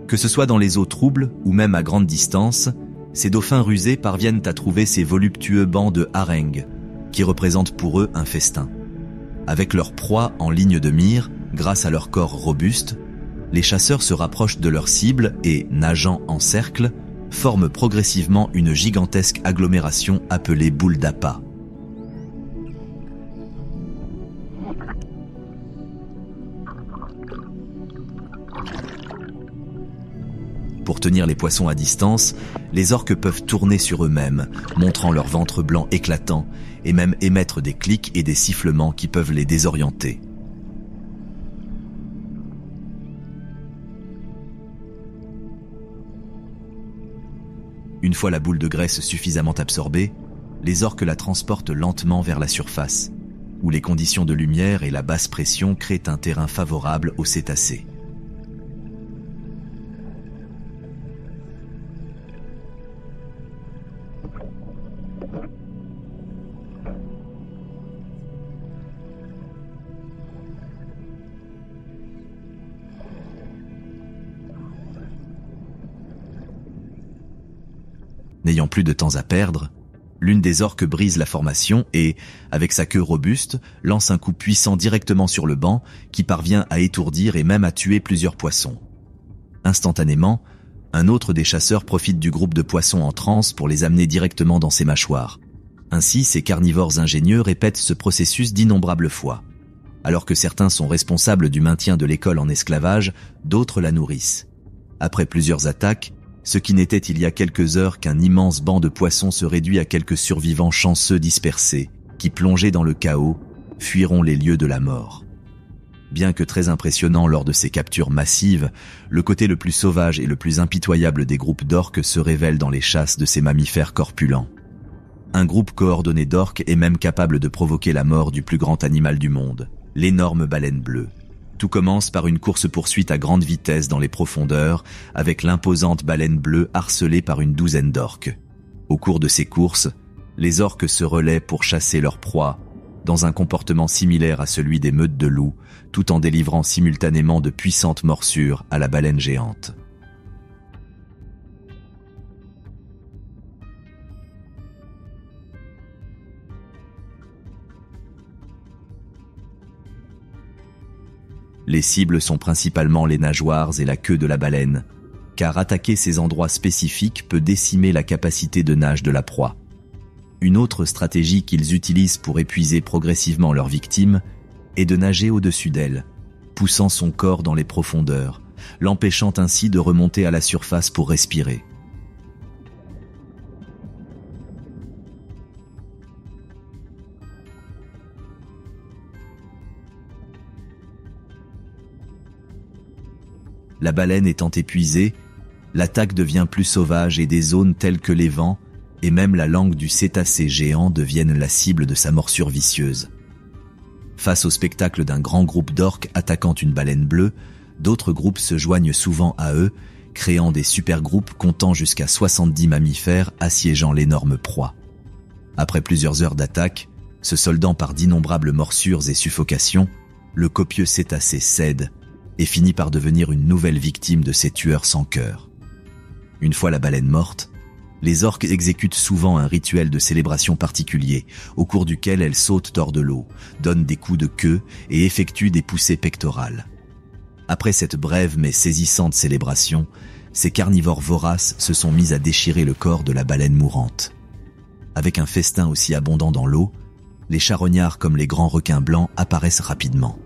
Que ce soit dans les eaux troubles ou même à grande distance, ces dauphins rusés parviennent à trouver ces voluptueux bancs de harengs, qui représentent pour eux un festin. Avec leur proie en ligne de mire, grâce à leur corps robuste, les chasseurs se rapprochent de leur cible et, nageant en cercle, forment progressivement une gigantesque agglomération appelée boule d'appât. Pour tenir les poissons à distance, les orques peuvent tourner sur eux-mêmes, montrant leur ventre blanc éclatant, et même émettre des clics et des sifflements qui peuvent les désorienter. Une fois la boule de graisse suffisamment absorbée, les orques la transportent lentement vers la surface, où les conditions de lumière et la basse pression créent un terrain favorable aux cétacés. N'ayant plus de temps à perdre, l'une des orques brise la formation et, avec sa queue robuste, lance un coup puissant directement sur le banc qui parvient à étourdir et même à tuer plusieurs poissons. Instantanément, un autre des chasseurs profite du groupe de poissons en transe pour les amener directement dans ses mâchoires. Ainsi, ces carnivores ingénieux répètent ce processus d'innombrables fois. Alors que certains sont responsables du maintien de l'école en esclavage, d'autres la nourrissent. Après plusieurs attaques, ce qui n'était il y a quelques heures qu'un immense banc de poissons se réduit à quelques survivants chanceux dispersés, qui, plongés dans le chaos, fuiront les lieux de la mort. Bien que très impressionnant lors de ces captures massives, le côté le plus sauvage et le plus impitoyable des groupes d'orques se révèle dans les chasses de ces mammifères corpulents. Un groupe coordonné d'orques est même capable de provoquer la mort du plus grand animal du monde, l'énorme baleine bleue. Tout commence par une course-poursuite à grande vitesse dans les profondeurs, avec l'imposante baleine bleue harcelée par une douzaine d'orques. Au cours de ces courses, les orques se relaient pour chasser leur proie, dans un comportement similaire à celui des meutes de loups, tout en délivrant simultanément de puissantes morsures à la baleine géante. Les cibles sont principalement les nageoires et la queue de la baleine, car attaquer ces endroits spécifiques peut décimer la capacité de nage de la proie. Une autre stratégie qu'ils utilisent pour épuiser progressivement leurs victimes est de nager au-dessus d'elle, poussant son corps dans les profondeurs, l'empêchant ainsi de remonter à la surface pour respirer. La baleine étant épuisée, l'attaque devient plus sauvage et des zones telles que les vents et même la langue du cétacé géant deviennent la cible de sa morsure vicieuse. Face au spectacle d'un grand groupe d'orques attaquant une baleine bleue, d'autres groupes se joignent souvent à eux, créant des supergroupes comptant jusqu'à 70 mammifères assiégeant l'énorme proie. Après plusieurs heures d'attaque, se soldant par d'innombrables morsures et suffocations, le copieux cétacé cède et finit par devenir une nouvelle victime de ces tueurs sans cœur. Une fois la baleine morte, les orques exécutent souvent un rituel de célébration particulier, au cours duquel elles sautent hors de l'eau, donnent des coups de queue et effectuent des poussées pectorales. Après cette brève mais saisissante célébration, ces carnivores voraces se sont mis à déchirer le corps de la baleine mourante. Avec un festin aussi abondant dans l'eau, les charognards comme les grands requins blancs apparaissent rapidement.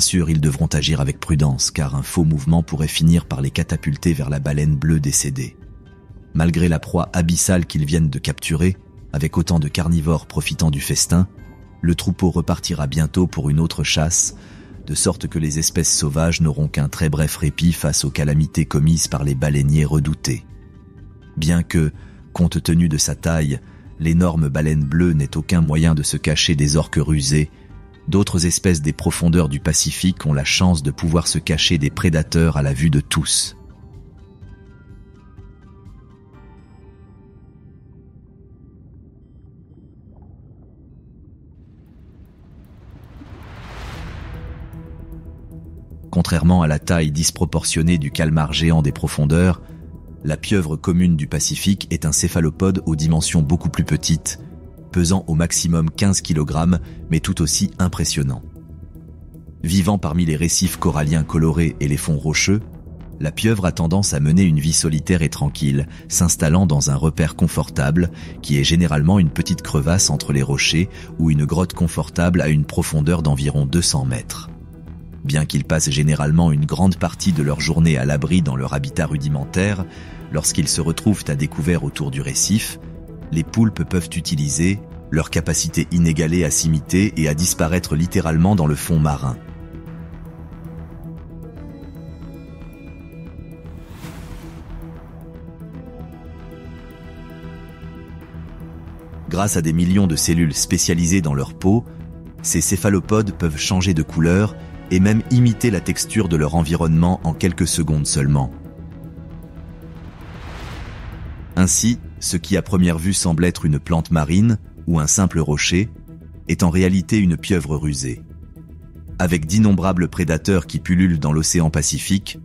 Bien sûr, ils devront agir avec prudence, car un faux mouvement pourrait finir par les catapulter vers la baleine bleue décédée. Malgré la proie abyssale qu'ils viennent de capturer, avec autant de carnivores profitant du festin, le troupeau repartira bientôt pour une autre chasse, de sorte que les espèces sauvages n'auront qu'un très bref répit face aux calamités commises par les baleiniers redoutés. Bien que, compte tenu de sa taille, l'énorme baleine bleue n'ait aucun moyen de se cacher des orques rusés, d'autres espèces des profondeurs du Pacifique ont la chance de pouvoir se cacher des prédateurs à la vue de tous. Contrairement à la taille disproportionnée du calmar géant des profondeurs, la pieuvre commune du Pacifique est un céphalopode aux dimensions beaucoup plus petites, pesant au maximum 15 kg, mais tout aussi impressionnant. Vivant parmi les récifs coralliens colorés et les fonds rocheux, la pieuvre a tendance à mener une vie solitaire et tranquille, s'installant dans un repère confortable, qui est généralement une petite crevasse entre les rochers ou une grotte confortable à une profondeur d'environ 200 mètres. Bien qu'ils passent généralement une grande partie de leur journée à l'abri dans leur habitat rudimentaire, lorsqu'ils se retrouvent à découvert autour du récif, les poulpes peuvent utiliser leur capacité inégalée à s'imiter et à disparaître littéralement dans le fond marin. Grâce à des millions de cellules spécialisées dans leur peau, ces céphalopodes peuvent changer de couleur et même imiter la texture de leur environnement en quelques secondes seulement. Ainsi, ce qui à première vue semble être une plante marine ou un simple rocher est en réalité une pieuvre rusée. Avec d'innombrables prédateurs qui pullulent dans l'océan Pacifique,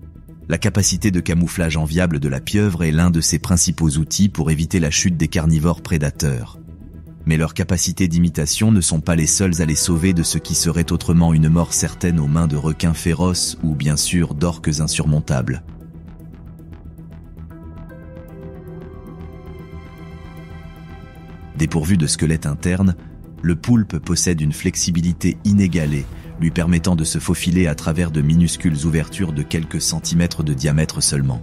la capacité de camouflage enviable de la pieuvre est l'un de ses principaux outils pour éviter la chute des carnivores prédateurs. Mais leurs capacités d'imitation ne sont pas les seules à les sauver de ce qui serait autrement une mort certaine aux mains de requins féroces ou bien sûr d'orques insurmontables. Dépourvu de squelette interne, le poulpe possède une flexibilité inégalée, lui permettant de se faufiler à travers de minuscules ouvertures de quelques centimètres de diamètre seulement.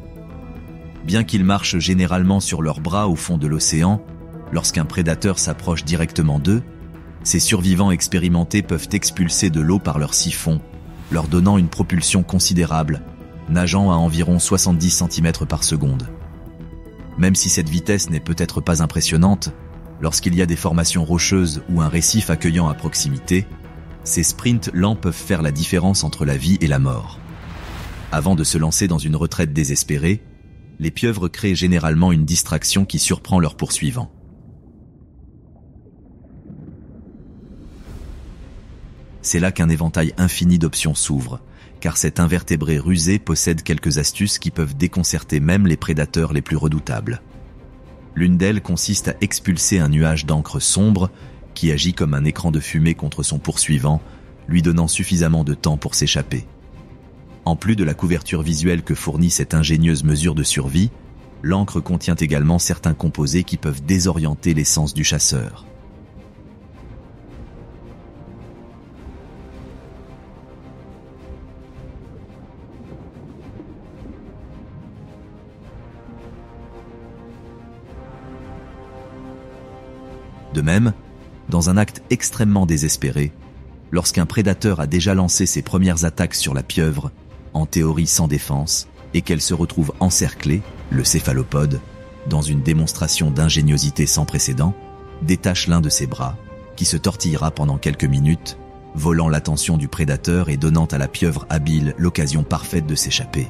Bien qu'ils marchent généralement sur leurs bras au fond de l'océan, lorsqu'un prédateur s'approche directement d'eux, ces survivants expérimentés peuvent expulser de l'eau par leur siphon, leur donnant une propulsion considérable, nageant à environ 70 cm par seconde. Même si cette vitesse n'est peut-être pas impressionnante, lorsqu'il y a des formations rocheuses ou un récif accueillant à proximité, ces sprints lents peuvent faire la différence entre la vie et la mort. Avant de se lancer dans une retraite désespérée, les pieuvres créent généralement une distraction qui surprend leurs poursuivants. C'est là qu'un éventail infini d'options s'ouvre, car cet invertébré rusé possède quelques astuces qui peuvent déconcerter même les prédateurs les plus redoutables. L'une d'elles consiste à expulser un nuage d'encre sombre qui agit comme un écran de fumée contre son poursuivant, lui donnant suffisamment de temps pour s'échapper. En plus de la couverture visuelle que fournit cette ingénieuse mesure de survie, l'encre contient également certains composés qui peuvent désorienter les sens du chasseur. De même, dans un acte extrêmement désespéré, lorsqu'un prédateur a déjà lancé ses premières attaques sur la pieuvre, en théorie sans défense, et qu'elle se retrouve encerclée, le céphalopode, dans une démonstration d'ingéniosité sans précédent, détache l'un de ses bras, qui se tortillera pendant quelques minutes, volant l'attention du prédateur et donnant à la pieuvre habile l'occasion parfaite de s'échapper.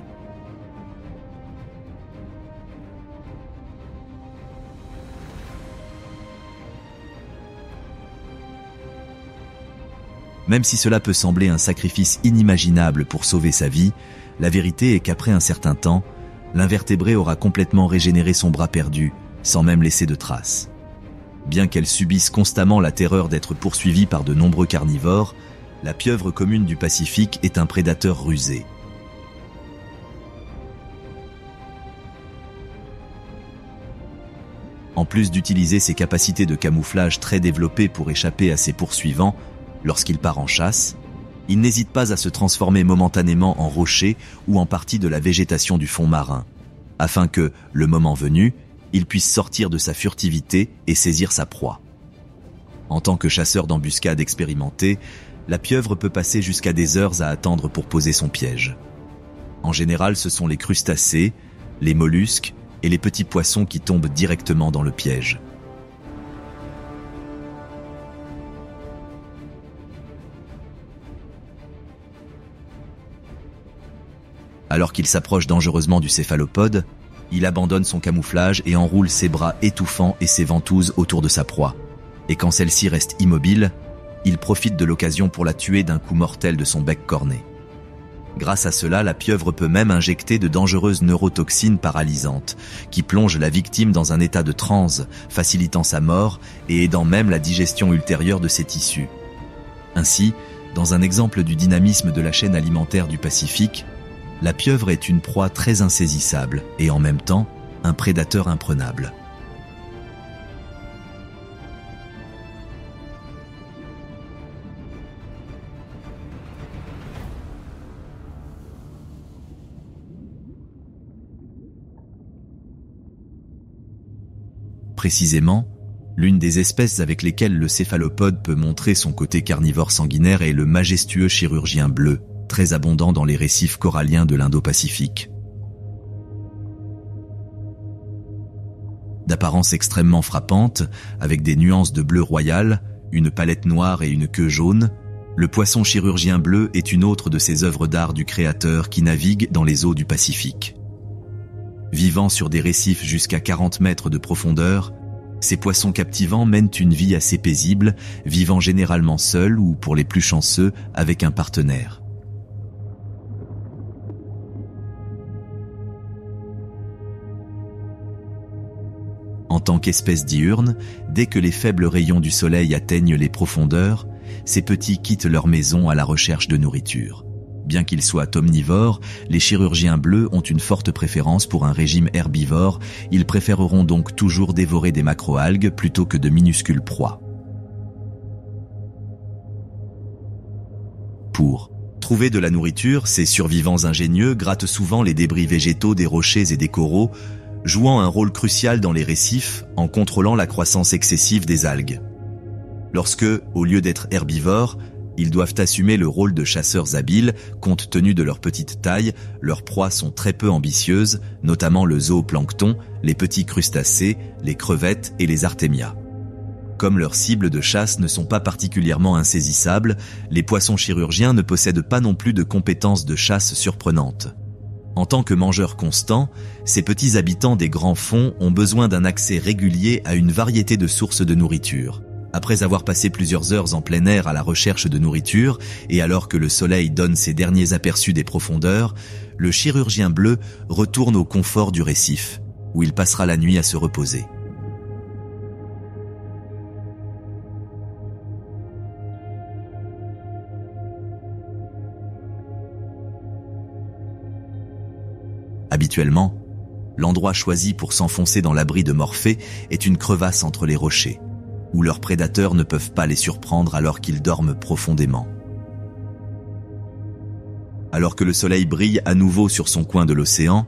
Même si cela peut sembler un sacrifice inimaginable pour sauver sa vie, la vérité est qu'après un certain temps, l'invertébré aura complètement régénéré son bras perdu, sans même laisser de traces. Bien qu'elle subisse constamment la terreur d'être poursuivie par de nombreux carnivores, la pieuvre commune du Pacifique est un prédateur rusé. En plus d'utiliser ses capacités de camouflage très développées pour échapper à ses poursuivants, lorsqu'il part en chasse, Il n'hésite pas à se transformer momentanément en rocher ou en partie de la végétation du fond marin, afin que, le moment venu, il puisse sortir de sa furtivité et saisir sa proie. En tant que chasseur d'embuscade expérimenté, la pieuvre peut passer jusqu'à des heures à attendre pour poser son piège. En général, ce sont les crustacés, les mollusques et les petits poissons qui tombent directement dans le piège. Alors qu'il s'approche dangereusement du céphalopode, il abandonne son camouflage et enroule ses bras étouffants et ses ventouses autour de sa proie. Et quand celle-ci reste immobile, il profite de l'occasion pour la tuer d'un coup mortel de son bec corné. Grâce à cela, la pieuvre peut même injecter de dangereuses neurotoxines paralysantes, qui plongent la victime dans un état de transe, facilitant sa mort et aidant même la digestion ultérieure de ses tissus. Ainsi, dans un exemple du dynamisme de la chaîne alimentaire du Pacifique, la pieuvre est une proie très insaisissable et en même temps, un prédateur imprenable. Précisément, l'une des espèces avec lesquelles le céphalopode peut montrer son côté carnivore sanguinaire est le majestueux chirurgien bleu, très abondant dans les récifs coralliens de l'Indo-Pacifique. D'apparence extrêmement frappante, avec des nuances de bleu royal, une palette noire et une queue jaune, le poisson chirurgien bleu est une autre de ces œuvres d'art du créateur qui navigue dans les eaux du Pacifique. Vivant sur des récifs jusqu'à 40 mètres de profondeur, ces poissons captivants mènent une vie assez paisible, vivant généralement seuls ou, pour les plus chanceux, avec un partenaire. En tant qu'espèce diurne, dès que les faibles rayons du soleil atteignent les profondeurs, ces petits quittent leur maison à la recherche de nourriture. Bien qu'ils soient omnivores, les chirurgiens bleus ont une forte préférence pour un régime herbivore, ils préféreront donc toujours dévorer des macroalgues plutôt que de minuscules proies. Pour trouver de la nourriture, ces survivants ingénieux grattent souvent les débris végétaux des rochers et des coraux, jouant un rôle crucial dans les récifs en contrôlant la croissance excessive des algues. Lorsque, au lieu d'être herbivores, ils doivent assumer le rôle de chasseurs habiles, compte tenu de leur petite taille, leurs proies sont très peu ambitieuses, notamment le zooplancton, les petits crustacés, les crevettes et les artémias. Comme leurs cibles de chasse ne sont pas particulièrement insaisissables, les poissons chirurgiens ne possèdent pas non plus de compétences de chasse surprenantes. En tant que mangeurs constants, ces petits habitants des grands fonds ont besoin d'un accès régulier à une variété de sources de nourriture. Après avoir passé plusieurs heures en plein air à la recherche de nourriture, et alors que le soleil donne ses derniers aperçus des profondeurs, le chirurgien bleu retourne au confort du récif, où il passera la nuit à se reposer. Habituellement, l'endroit choisi pour s'enfoncer dans l'abri de Morphée est une crevasse entre les rochers, où leurs prédateurs ne peuvent pas les surprendre alors qu'ils dorment profondément. Alors que le soleil brille à nouveau sur son coin de l'océan,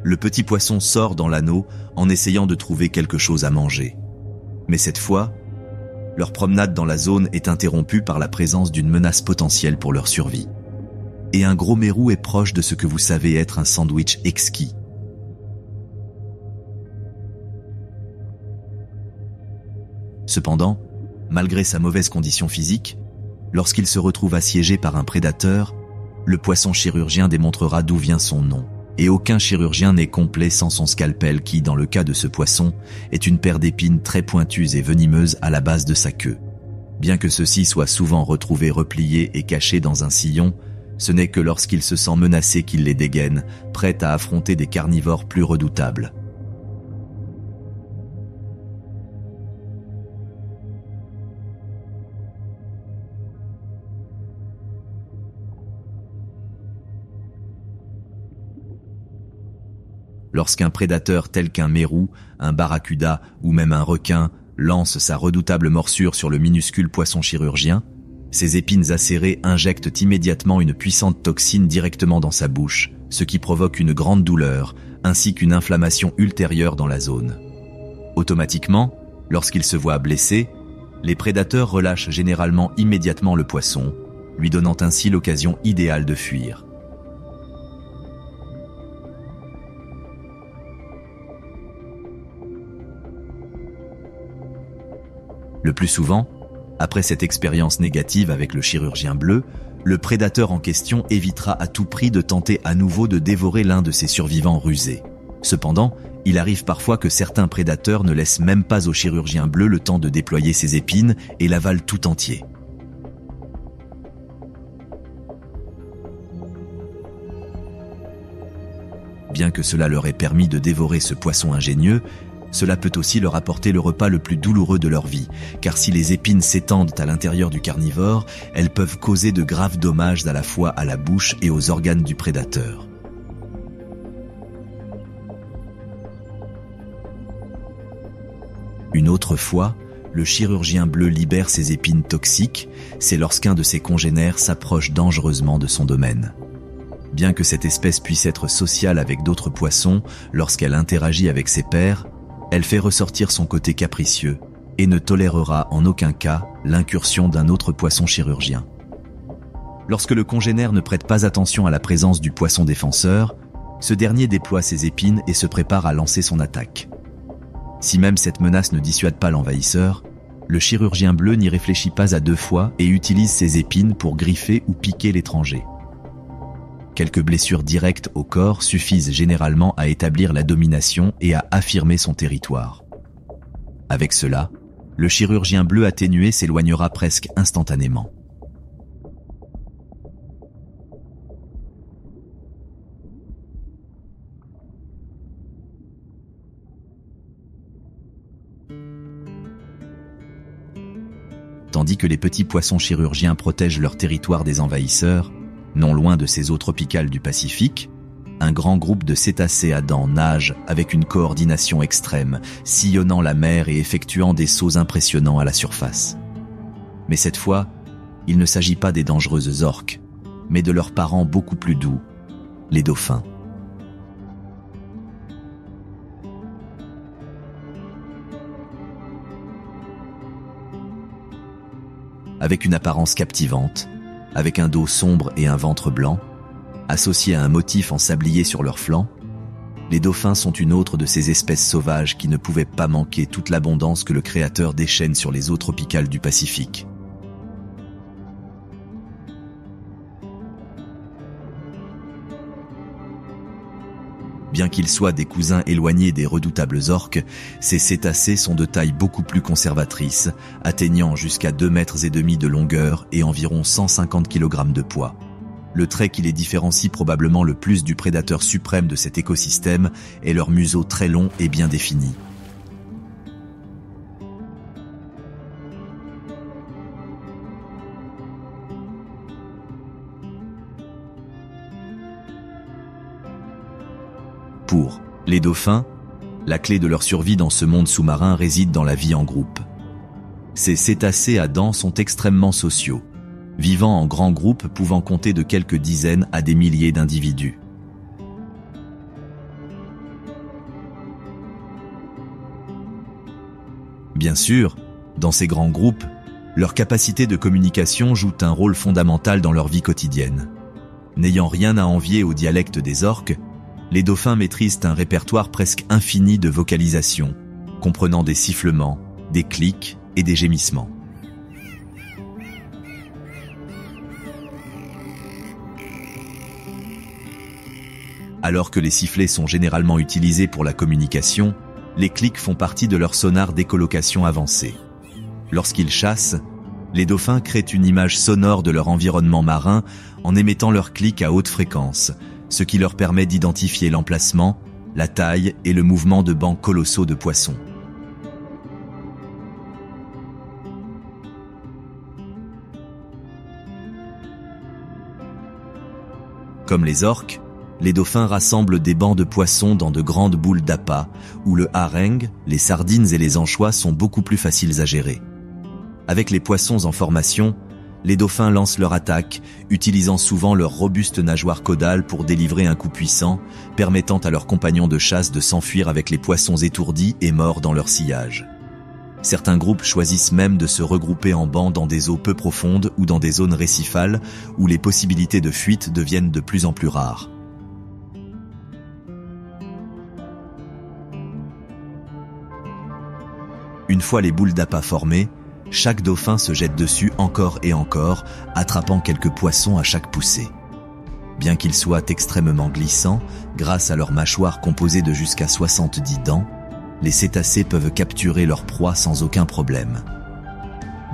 le petit poisson sort dans l'anneau en essayant de trouver quelque chose à manger. Mais cette fois, leur promenade dans la zone est interrompue par la présence d'une menace potentielle pour leur survie. Et un gros mérou est proche de ce que vous savez être un sandwich exquis. Cependant, malgré sa mauvaise condition physique, lorsqu'il se retrouve assiégé par un prédateur, le poisson chirurgien démontrera d'où vient son nom. Et aucun chirurgien n'est complet sans son scalpel qui, dans le cas de ce poisson, est une paire d'épines très pointues et venimeuses à la base de sa queue. Bien que ceux-ci soient souvent retrouvés repliés et cachés dans un sillon, ce n'est que lorsqu'il se sent menacé qu'il les dégaine, prêt à affronter des carnivores plus redoutables. Lorsqu'un prédateur tel qu'un mérou, un barracuda ou même un requin lance sa redoutable morsure sur le minuscule poisson chirurgien, Ces épines acérées injectent immédiatement une puissante toxine directement dans sa bouche, ce qui provoque une grande douleur, ainsi qu'une inflammation ultérieure dans la zone. Automatiquement, lorsqu'ils se voient blessés, les prédateurs relâchent généralement immédiatement le poisson, lui donnant ainsi l'occasion idéale de fuir. Le plus souvent, après cette expérience négative avec le chirurgien bleu, le prédateur en question évitera à tout prix de tenter à nouveau de dévorer l'un de ses survivants rusés. Cependant, il arrive parfois que certains prédateurs ne laissent même pas au chirurgien bleu le temps de déployer ses épines et l'avalent tout entier. Bien que cela leur ait permis de dévorer ce poisson ingénieux, cela peut aussi leur apporter le repas le plus douloureux de leur vie, car si les épines s'étendent à l'intérieur du carnivore, elles peuvent causer de graves dommages à la fois à la bouche et aux organes du prédateur. Une autre fois, le chirurgien bleu libère ses épines toxiques, c'est lorsqu'un de ses congénères s'approche dangereusement de son domaine. Bien que cette espèce puisse être sociale avec d'autres poissons, lorsqu'elle interagit avec ses pairs, elle fait ressortir son côté capricieux et ne tolérera en aucun cas l'incursion d'un autre poisson chirurgien. Lorsque le congénère ne prête pas attention à la présence du poisson défenseur, ce dernier déploie ses épines et se prépare à lancer son attaque. Si même cette menace ne dissuade pas l'envahisseur, le chirurgien bleu n'y réfléchit pas à deux fois et utilise ses épines pour griffer ou piquer l'étranger. Quelques blessures directes au corps suffisent généralement à établir la domination et à affirmer son territoire. Avec cela, le chirurgien bleu atténué s'éloignera presque instantanément. Tandis que les petits poissons chirurgiens protègent leur territoire des envahisseurs, non loin de ces eaux tropicales du Pacifique, un grand groupe de cétacés à dents nage avec une coordination extrême, sillonnant la mer et effectuant des sauts impressionnants à la surface. Mais cette fois, il ne s'agit pas des dangereuses orques, mais de leurs parents beaucoup plus doux, les dauphins. Avec une apparence captivante, avec un dos sombre et un ventre blanc, associés à un motif en sablier sur leurs flancs, les dauphins sont une autre de ces espèces sauvages qui ne pouvaient pas manquer toute l'abondance que le Créateur déchaîne sur les eaux tropicales du Pacifique. Bien qu'ils soient des cousins éloignés des redoutables orques, ces cétacés sont de taille beaucoup plus conservatrice, atteignant jusqu'à 2,5 mètres de longueur et environ 150 kg de poids. Le trait qui les différencie probablement le plus du prédateur suprême de cet écosystème est leur museau très long et bien défini. Pour les dauphins, la clé de leur survie dans ce monde sous-marin réside dans la vie en groupe. Ces cétacés à dents sont extrêmement sociaux, vivant en grands groupes pouvant compter de quelques dizaines à des milliers d'individus. Bien sûr, dans ces grands groupes, leur capacité de communication joue un rôle fondamental dans leur vie quotidienne. N'ayant rien à envier au dialecte des orques, les dauphins maîtrisent un répertoire presque infini de vocalisation, comprenant des sifflements, des clics et des gémissements. Alors que les sifflets sont généralement utilisés pour la communication, les clics font partie de leur sonar d'écholocation avancée. Lorsqu'ils chassent, les dauphins créent une image sonore de leur environnement marin en émettant leurs clics à haute fréquence, ce qui leur permet d'identifier l'emplacement, la taille et le mouvement de bancs colossaux de poissons. Comme les orques, les dauphins rassemblent des bancs de poissons dans de grandes boules d'appât, où le harengue, les sardines et les anchois sont beaucoup plus faciles à gérer. Avec les poissons en formation, Les dauphins lancent leur attaque, utilisant souvent leur robuste nageoire caudale pour délivrer un coup puissant, permettant à leurs compagnons de chasse de s'enfuir avec les poissons étourdis et morts dans leur sillage. Certains groupes choisissent même de se regrouper en bancs dans des eaux peu profondes ou dans des zones récifales où les possibilités de fuite deviennent de plus en plus rares. Une fois les boules d'appât formées, chaque dauphin se jette dessus encore et encore, attrapant quelques poissons à chaque poussée. Bien qu'ils soient extrêmement glissants, grâce à leur mâchoire composée de jusqu'à 70 dents, les cétacés peuvent capturer leur proie sans aucun problème.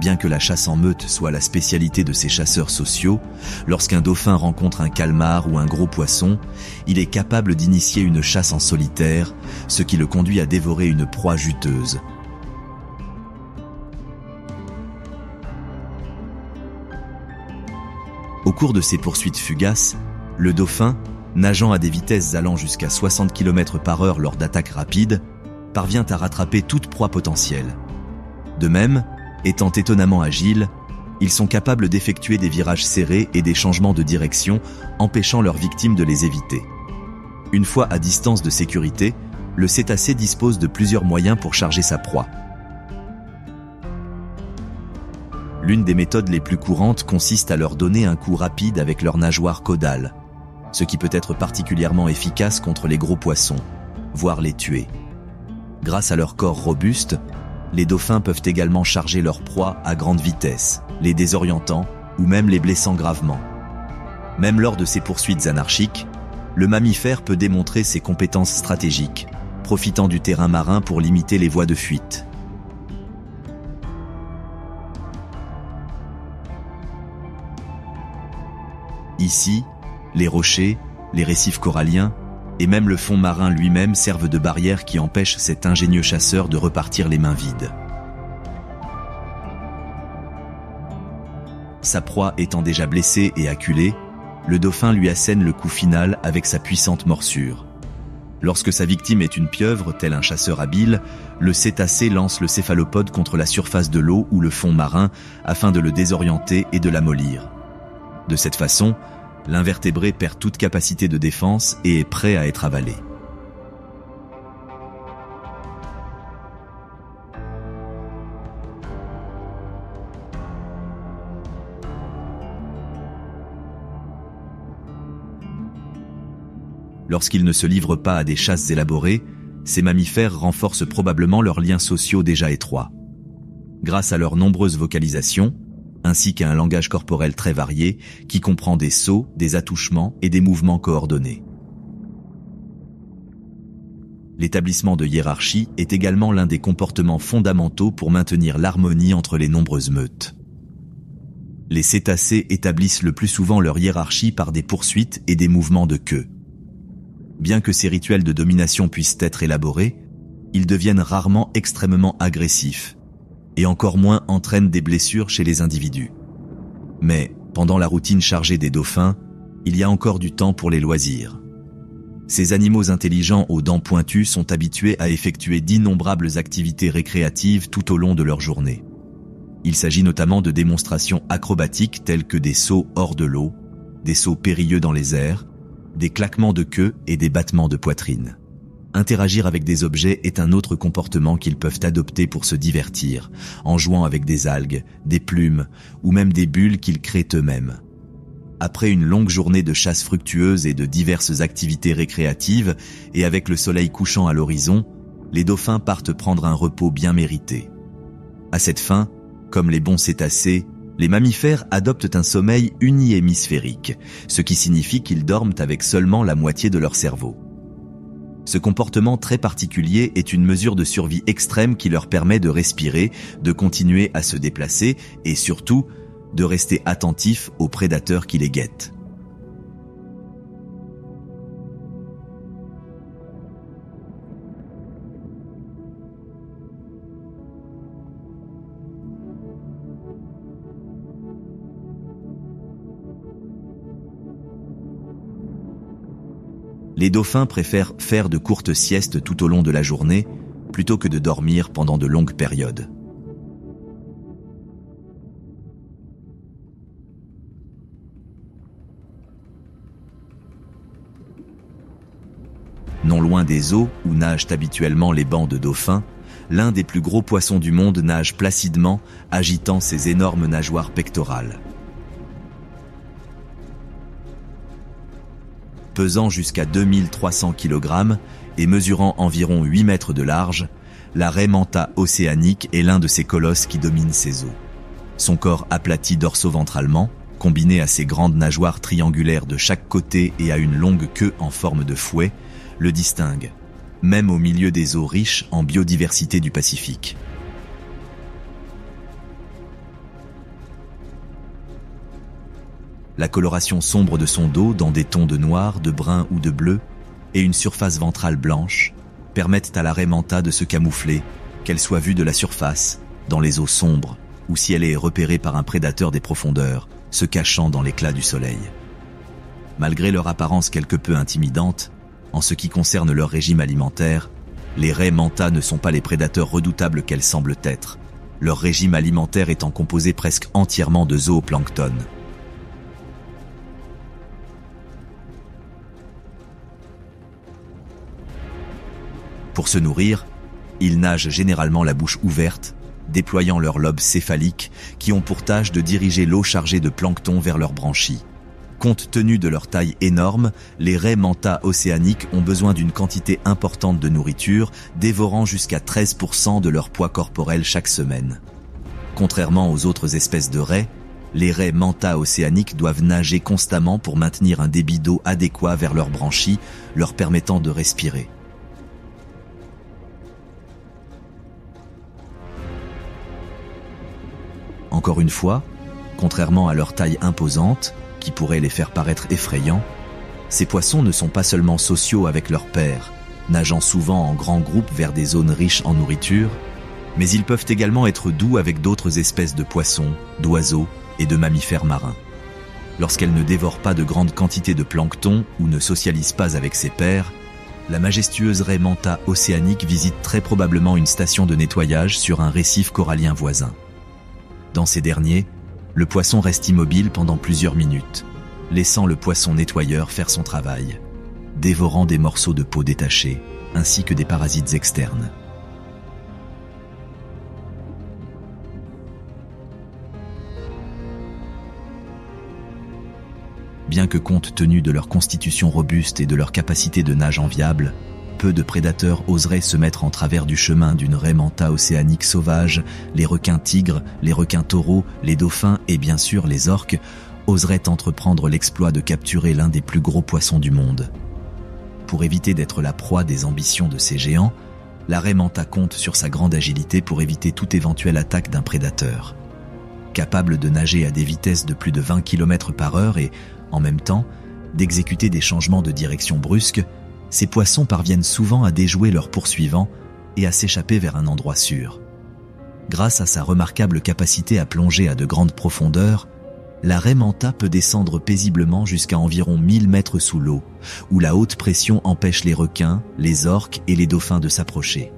Bien que la chasse en meute soit la spécialité de ces chasseurs sociaux, lorsqu'un dauphin rencontre un calmar ou un gros poisson, il est capable d'initier une chasse en solitaire, ce qui le conduit à dévorer une proie juteuse. Au cours de ces poursuites fugaces, le dauphin, nageant à des vitesses allant jusqu'à 60 km/h lors d'attaques rapides, parvient à rattraper toute proie potentielle. De même, étant étonnamment agiles, ils sont capables d'effectuer des virages serrés et des changements de direction, empêchant leurs victimes de les éviter. Une fois à distance de sécurité, le cétacé dispose de plusieurs moyens pour charger sa proie. L'une des méthodes les plus courantes consiste à leur donner un coup rapide avec leur nageoire caudale, ce qui peut être particulièrement efficace contre les gros poissons, voire les tuer. Grâce à leur corps robuste, les dauphins peuvent également charger leur proie à grande vitesse, les désorientant ou même les blessant gravement. Même lors de ces poursuites anarchiques, le mammifère peut démontrer ses compétences stratégiques, profitant du terrain marin pour limiter les voies de fuite. Ici, les rochers, les récifs coralliens et même le fond marin lui-même servent de barrière qui empêche cet ingénieux chasseur de repartir les mains vides. Sa proie étant déjà blessée et acculée, le dauphin lui assène le coup final avec sa puissante morsure. Lorsque sa victime est une pieuvre, tel un chasseur habile, le cétacé lance le céphalopode contre la surface de l'eau ou le fond marin afin de le désorienter et de l'amollir. De cette façon, l'invertébré perd toute capacité de défense et est prêt à être avalé. Lorsqu'ils ne se livrent pas à des chasses élaborées, ces mammifères renforcent probablement leurs liens sociaux déjà étroits. Grâce à leurs nombreuses vocalisations, ainsi qu'à un langage corporel très varié qui comprend des sauts, des attouchements et des mouvements coordonnés. L'établissement de hiérarchie est également l'un des comportements fondamentaux pour maintenir l'harmonie entre les nombreuses meutes. Les cétacés établissent le plus souvent leur hiérarchie par des poursuites et des mouvements de queue. Bien que ces rituels de domination puissent être élaborés, ils deviennent rarement extrêmement agressifs, et encore moins entraînent des blessures chez les individus. Mais, pendant la routine chargée des dauphins, il y a encore du temps pour les loisirs. Ces animaux intelligents aux dents pointues sont habitués à effectuer d'innombrables activités récréatives tout au long de leur journée. Il s'agit notamment de démonstrations acrobatiques telles que des sauts hors de l'eau, des sauts périlleux dans les airs, des claquements de queue et des battements de poitrine. Interagir avec des objets est un autre comportement qu'ils peuvent adopter pour se divertir, en jouant avec des algues, des plumes ou même des bulles qu'ils créent eux-mêmes. Après une longue journée de chasse fructueuse et de diverses activités récréatives, et avec le soleil couchant à l'horizon, les dauphins partent prendre un repos bien mérité. À cette fin, comme les bons cétacés, les mammifères adoptent un sommeil unihémisphérique, ce qui signifie qu'ils dorment avec seulement la moitié de leur cerveau. Ce comportement très particulier est une mesure de survie extrême qui leur permet de respirer, de continuer à se déplacer et surtout, de rester attentifs aux prédateurs qui les guettent. Les dauphins préfèrent faire de courtes siestes tout au long de la journée, plutôt que de dormir pendant de longues périodes. Non loin des eaux où nagent habituellement les bancs de dauphins, l'un des plus gros poissons du monde nage placidement, agitant ses énormes nageoires pectorales. Pesant jusqu'à 2300 kg et mesurant environ 8 mètres de large, la raie manta océanique est l'un de ces colosses qui dominent ces eaux. Son corps aplati dorso-ventralement, combiné à ses grandes nageoires triangulaires de chaque côté et à une longue queue en forme de fouet, le distingue, même au milieu des eaux riches en biodiversité du Pacifique. La coloration sombre de son dos dans des tons de noir, de brun ou de bleu et une surface ventrale blanche permettent à la raie manta de se camoufler, qu'elle soit vue de la surface, dans les eaux sombres, ou si elle est repérée par un prédateur des profondeurs, se cachant dans l'éclat du soleil. Malgré leur apparence quelque peu intimidante, en ce qui concerne leur régime alimentaire, les raies manta ne sont pas les prédateurs redoutables qu'elles semblent être, leur régime alimentaire étant composé presque entièrement de zooplancton. Pour se nourrir, ils nagent généralement la bouche ouverte, déployant leurs lobes céphaliques qui ont pour tâche de diriger l'eau chargée de plancton vers leurs branchies. Compte tenu de leur taille énorme, les raies manta océaniques ont besoin d'une quantité importante de nourriture, dévorant jusqu'à 13% de leur poids corporel chaque semaine. Contrairement aux autres espèces de raies, les raies manta océaniques doivent nager constamment pour maintenir un débit d'eau adéquat vers leurs branchies, leur permettant de respirer. Encore une fois, contrairement à leur taille imposante, qui pourrait les faire paraître effrayants, ces poissons ne sont pas seulement sociaux avec leurs pairs, nageant souvent en grands groupes vers des zones riches en nourriture, mais ils peuvent également être doux avec d'autres espèces de poissons, d'oiseaux et de mammifères marins. Lorsqu'elles ne dévorent pas de grandes quantités de plancton ou ne socialisent pas avec ses pairs, la majestueuse raie manta océanique visite très probablement une station de nettoyage sur un récif corallien voisin. Dans ces derniers, le poisson reste immobile pendant plusieurs minutes, laissant le poisson nettoyeur faire son travail, dévorant des morceaux de peau détachés, ainsi que des parasites externes. Bien que compte tenu de leur constitution robuste et de leur capacité de nage enviable, peu de prédateurs oseraient se mettre en travers du chemin d'une raie manta océanique sauvage. Les requins tigres, les requins taureaux, les dauphins et bien sûr les orques oseraient entreprendre l'exploit de capturer l'un des plus gros poissons du monde. Pour éviter d'être la proie des ambitions de ces géants, la raie manta compte sur sa grande agilité pour éviter toute éventuelle attaque d'un prédateur. Capable de nager à des vitesses de plus de 20 km/h et, en même temps, d'exécuter des changements de direction brusques, ces poissons parviennent souvent à déjouer leurs poursuivants et à s'échapper vers un endroit sûr. Grâce à sa remarquable capacité à plonger à de grandes profondeurs, la raie manta peut descendre paisiblement jusqu'à environ 1000 mètres sous l'eau, où la haute pression empêche les requins, les orques et les dauphins de s'approcher.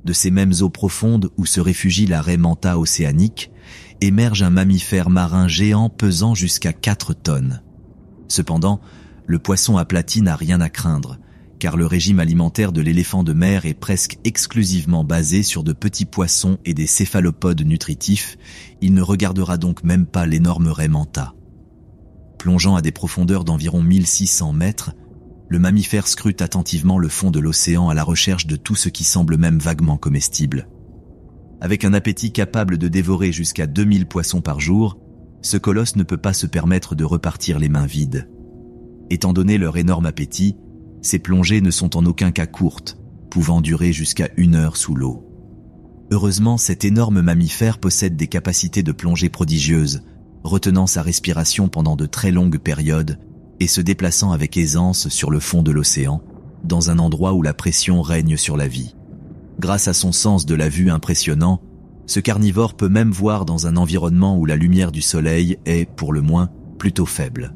De ces mêmes eaux profondes où se réfugie la raie manta océanique, émerge un mammifère marin géant pesant jusqu'à 4 tonnes. Cependant, le poisson aplati n'a rien à craindre, car le régime alimentaire de l'éléphant de mer est presque exclusivement basé sur de petits poissons et des céphalopodes nutritifs. Il ne regardera donc même pas l'énorme raie manta. Plongeant à des profondeurs d'environ 1600 mètres, le mammifère scrute attentivement le fond de l'océan à la recherche de tout ce qui semble même vaguement comestible. Avec un appétit capable de dévorer jusqu'à 2000 poissons par jour, ce colosse ne peut pas se permettre de repartir les mains vides. Étant donné leur énorme appétit, ces plongées ne sont en aucun cas courtes, pouvant durer jusqu'à 1 heure sous l'eau. Heureusement, cet énorme mammifère possède des capacités de plongée prodigieuses, retenant sa respiration pendant de très longues périodes et se déplaçant avec aisance sur le fond de l'océan, dans un endroit où la pression règne sur la vie. Grâce à son sens de la vue impressionnant, ce carnivore peut même voir dans un environnement où la lumière du soleil est, pour le moins, plutôt faible.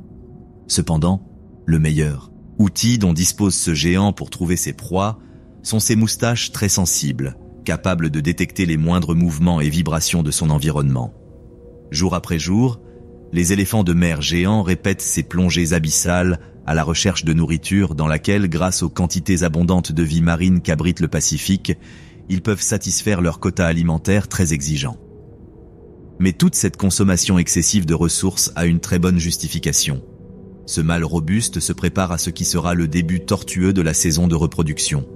Cependant, le meilleur outil dont dispose ce géant pour trouver ses proies sont ses moustaches très sensibles, capables de détecter les moindres mouvements et vibrations de son environnement. Jour après jour, les éléphants de mer géants répètent ces plongées abyssales à la recherche de nourriture dans laquelle, grâce aux quantités abondantes de vie marine qu'abrite le Pacifique, ils peuvent satisfaire leur quota alimentaire très exigeant. Mais toute cette consommation excessive de ressources a une très bonne justification. Ce mâle robuste se prépare à ce qui sera le début tortueux de la saison de reproduction.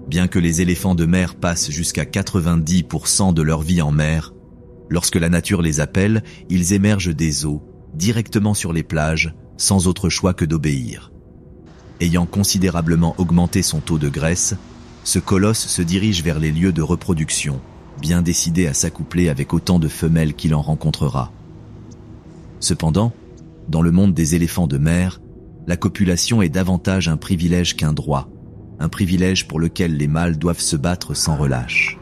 Bien que les éléphants de mer passent jusqu'à 90% de leur vie en mer, lorsque la nature les appelle, ils émergent des eaux, directement sur les plages, sans autre choix que d'obéir. Ayant considérablement augmenté son taux de graisse, ce colosse se dirige vers les lieux de reproduction, bien décidé à s'accoupler avec autant de femelles qu'il en rencontrera. Cependant, dans le monde des éléphants de mer, la copulation est davantage un privilège qu'un droit, un privilège pour lequel les mâles doivent se battre sans relâche.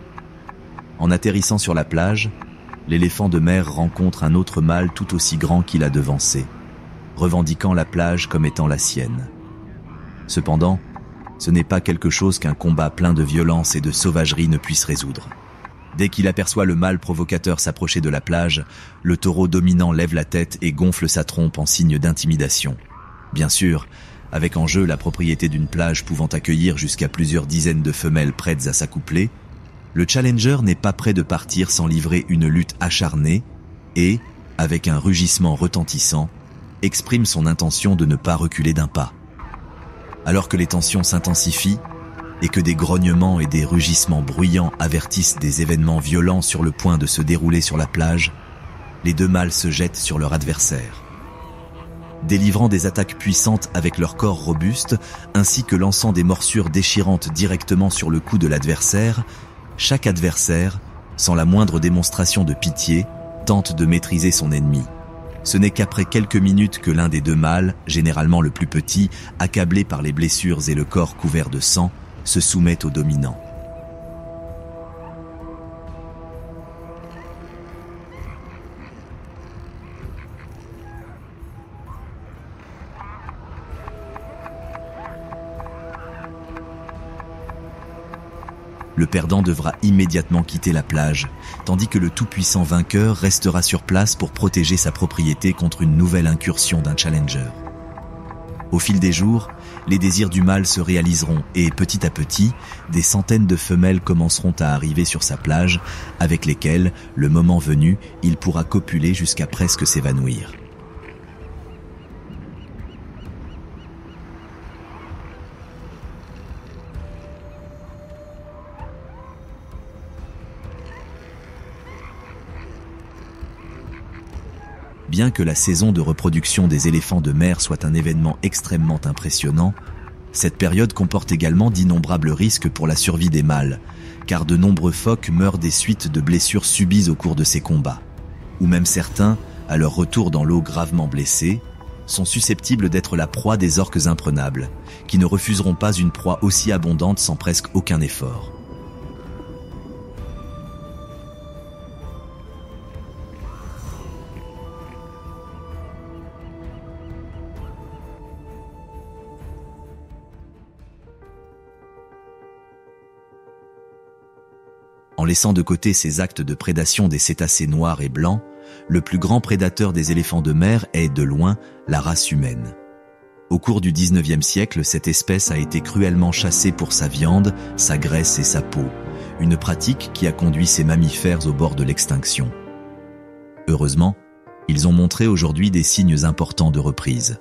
En atterrissant sur la plage, l'éléphant de mer rencontre un autre mâle tout aussi grand qu'il a devancé, revendiquant la plage comme étant la sienne. Cependant, ce n'est pas quelque chose qu'un combat plein de violence et de sauvagerie ne puisse résoudre. Dès qu'il aperçoit le mâle provocateur s'approcher de la plage, le taureau dominant lève la tête et gonfle sa trompe en signe d'intimidation. Bien sûr, avec en jeu la propriété d'une plage pouvant accueillir jusqu'à plusieurs dizaines de femelles prêtes à s'accoupler, le challenger n'est pas prêt de partir sans livrer une lutte acharnée et, avec un rugissement retentissant, exprime son intention de ne pas reculer d'un pas. Alors que les tensions s'intensifient et que des grognements et des rugissements bruyants avertissent des événements violents sur le point de se dérouler sur la plage, les deux mâles se jettent sur leur adversaire. Délivrant des attaques puissantes avec leur corps robuste, ainsi que lançant des morsures déchirantes directement sur le cou de l'adversaire, chaque adversaire, sans la moindre démonstration de pitié, tente de maîtriser son ennemi. Ce n'est qu'après quelques minutes que l'un des deux mâles, généralement le plus petit, accablé par les blessures et le corps couvert de sang, se soumet au dominant. Le perdant devra immédiatement quitter la plage, tandis que le tout-puissant vainqueur restera sur place pour protéger sa propriété contre une nouvelle incursion d'un challenger. Au fil des jours, les désirs du mâle se réaliseront et, petit à petit, des centaines de femelles commenceront à arriver sur sa plage, avec lesquelles, le moment venu, il pourra copuler jusqu'à presque s'évanouir. Bien que la saison de reproduction des éléphants de mer soit un événement extrêmement impressionnant, cette période comporte également d'innombrables risques pour la survie des mâles, car de nombreux phoques meurent des suites de blessures subies au cours de ces combats, ou même certains, à leur retour dans l'eau gravement blessés, sont susceptibles d'être la proie des orques imprenables, qui ne refuseront pas une proie aussi abondante sans presque aucun effort. En laissant de côté ces actes de prédation des cétacés noirs et blancs, le plus grand prédateur des éléphants de mer est, de loin, la race humaine. Au cours du XIXe siècle, cette espèce a été cruellement chassée pour sa viande, sa graisse et sa peau, une pratique qui a conduit ces mammifères au bord de l'extinction. Heureusement, ils ont montré aujourd'hui des signes importants de reprise.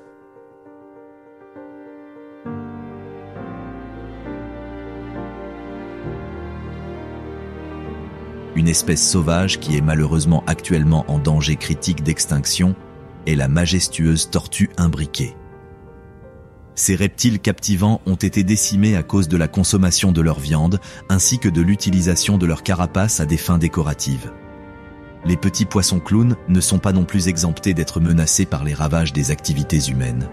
Une espèce sauvage qui est malheureusement actuellement en danger critique d'extinction est la majestueuse tortue imbriquée. Ces reptiles captivants ont été décimés à cause de la consommation de leur viande ainsi que de l'utilisation de leur carapace à des fins décoratives. Les petits poissons clowns ne sont pas non plus exemptés d'être menacés par les ravages des activités humaines.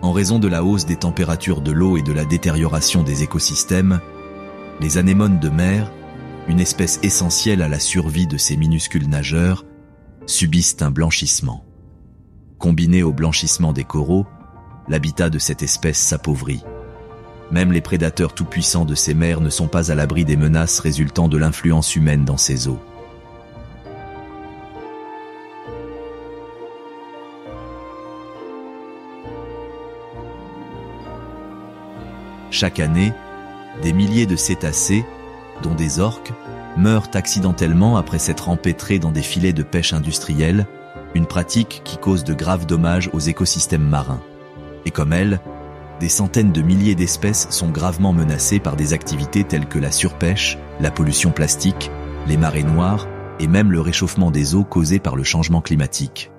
En raison de la hausse des températures de l'eau et de la détérioration des écosystèmes, les anémones de mer, une espèce essentielle à la survie de ces minuscules nageurs, subissent un blanchissement. Combiné au blanchissement des coraux, l'habitat de cette espèce s'appauvrit. Même les prédateurs tout-puissants de ces mers ne sont pas à l'abri des menaces résultant de l'influence humaine dans ces eaux. Chaque année, des milliers de cétacés, dont des orques, meurent accidentellement après s'être empêtrés dans des filets de pêche industriels, une pratique qui cause de graves dommages aux écosystèmes marins. Et comme elle, des centaines de milliers d'espèces sont gravement menacées par des activités telles que la surpêche, la pollution plastique, les marées noires et même le réchauffement des eaux causé par le changement climatique.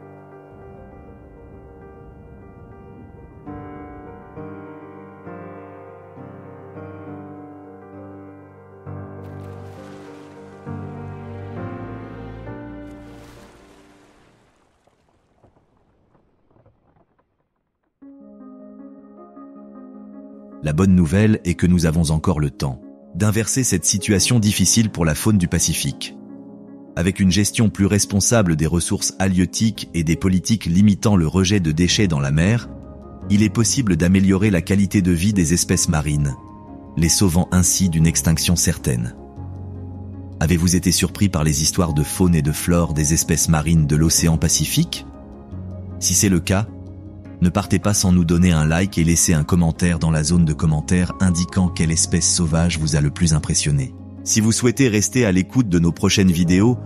La bonne nouvelle est que nous avons encore le temps d'inverser cette situation difficile pour la faune du Pacifique. Avec une gestion plus responsable des ressources halieutiques et des politiques limitant le rejet de déchets dans la mer, il est possible d'améliorer la qualité de vie des espèces marines, les sauvant ainsi d'une extinction certaine. Avez-vous été surpris par les histoires de faune et de flore des espèces marines de l'océan Pacifique? Si c'est le cas, ne partez pas sans nous donner un like et laisser un commentaire dans la zone de commentaires indiquant quelle espèce sauvage vous a le plus impressionné. Si vous souhaitez rester à l'écoute de nos prochaines vidéos,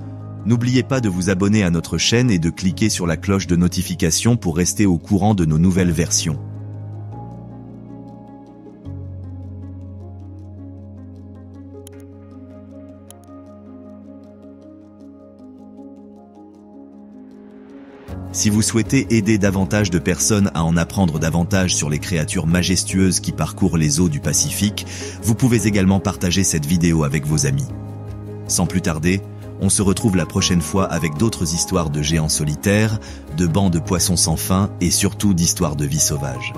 n'oubliez pas de vous abonner à notre chaîne et de cliquer sur la cloche de notification pour rester au courant de nos nouvelles versions. Si vous souhaitez aider davantage de personnes à en apprendre davantage sur les créatures majestueuses qui parcourent les eaux du Pacifique, vous pouvez également partager cette vidéo avec vos amis. Sans plus tarder, on se retrouve la prochaine fois avec d'autres histoires de géants solitaires, de bancs de poissons sans fin et surtout d'histoires de vie sauvage.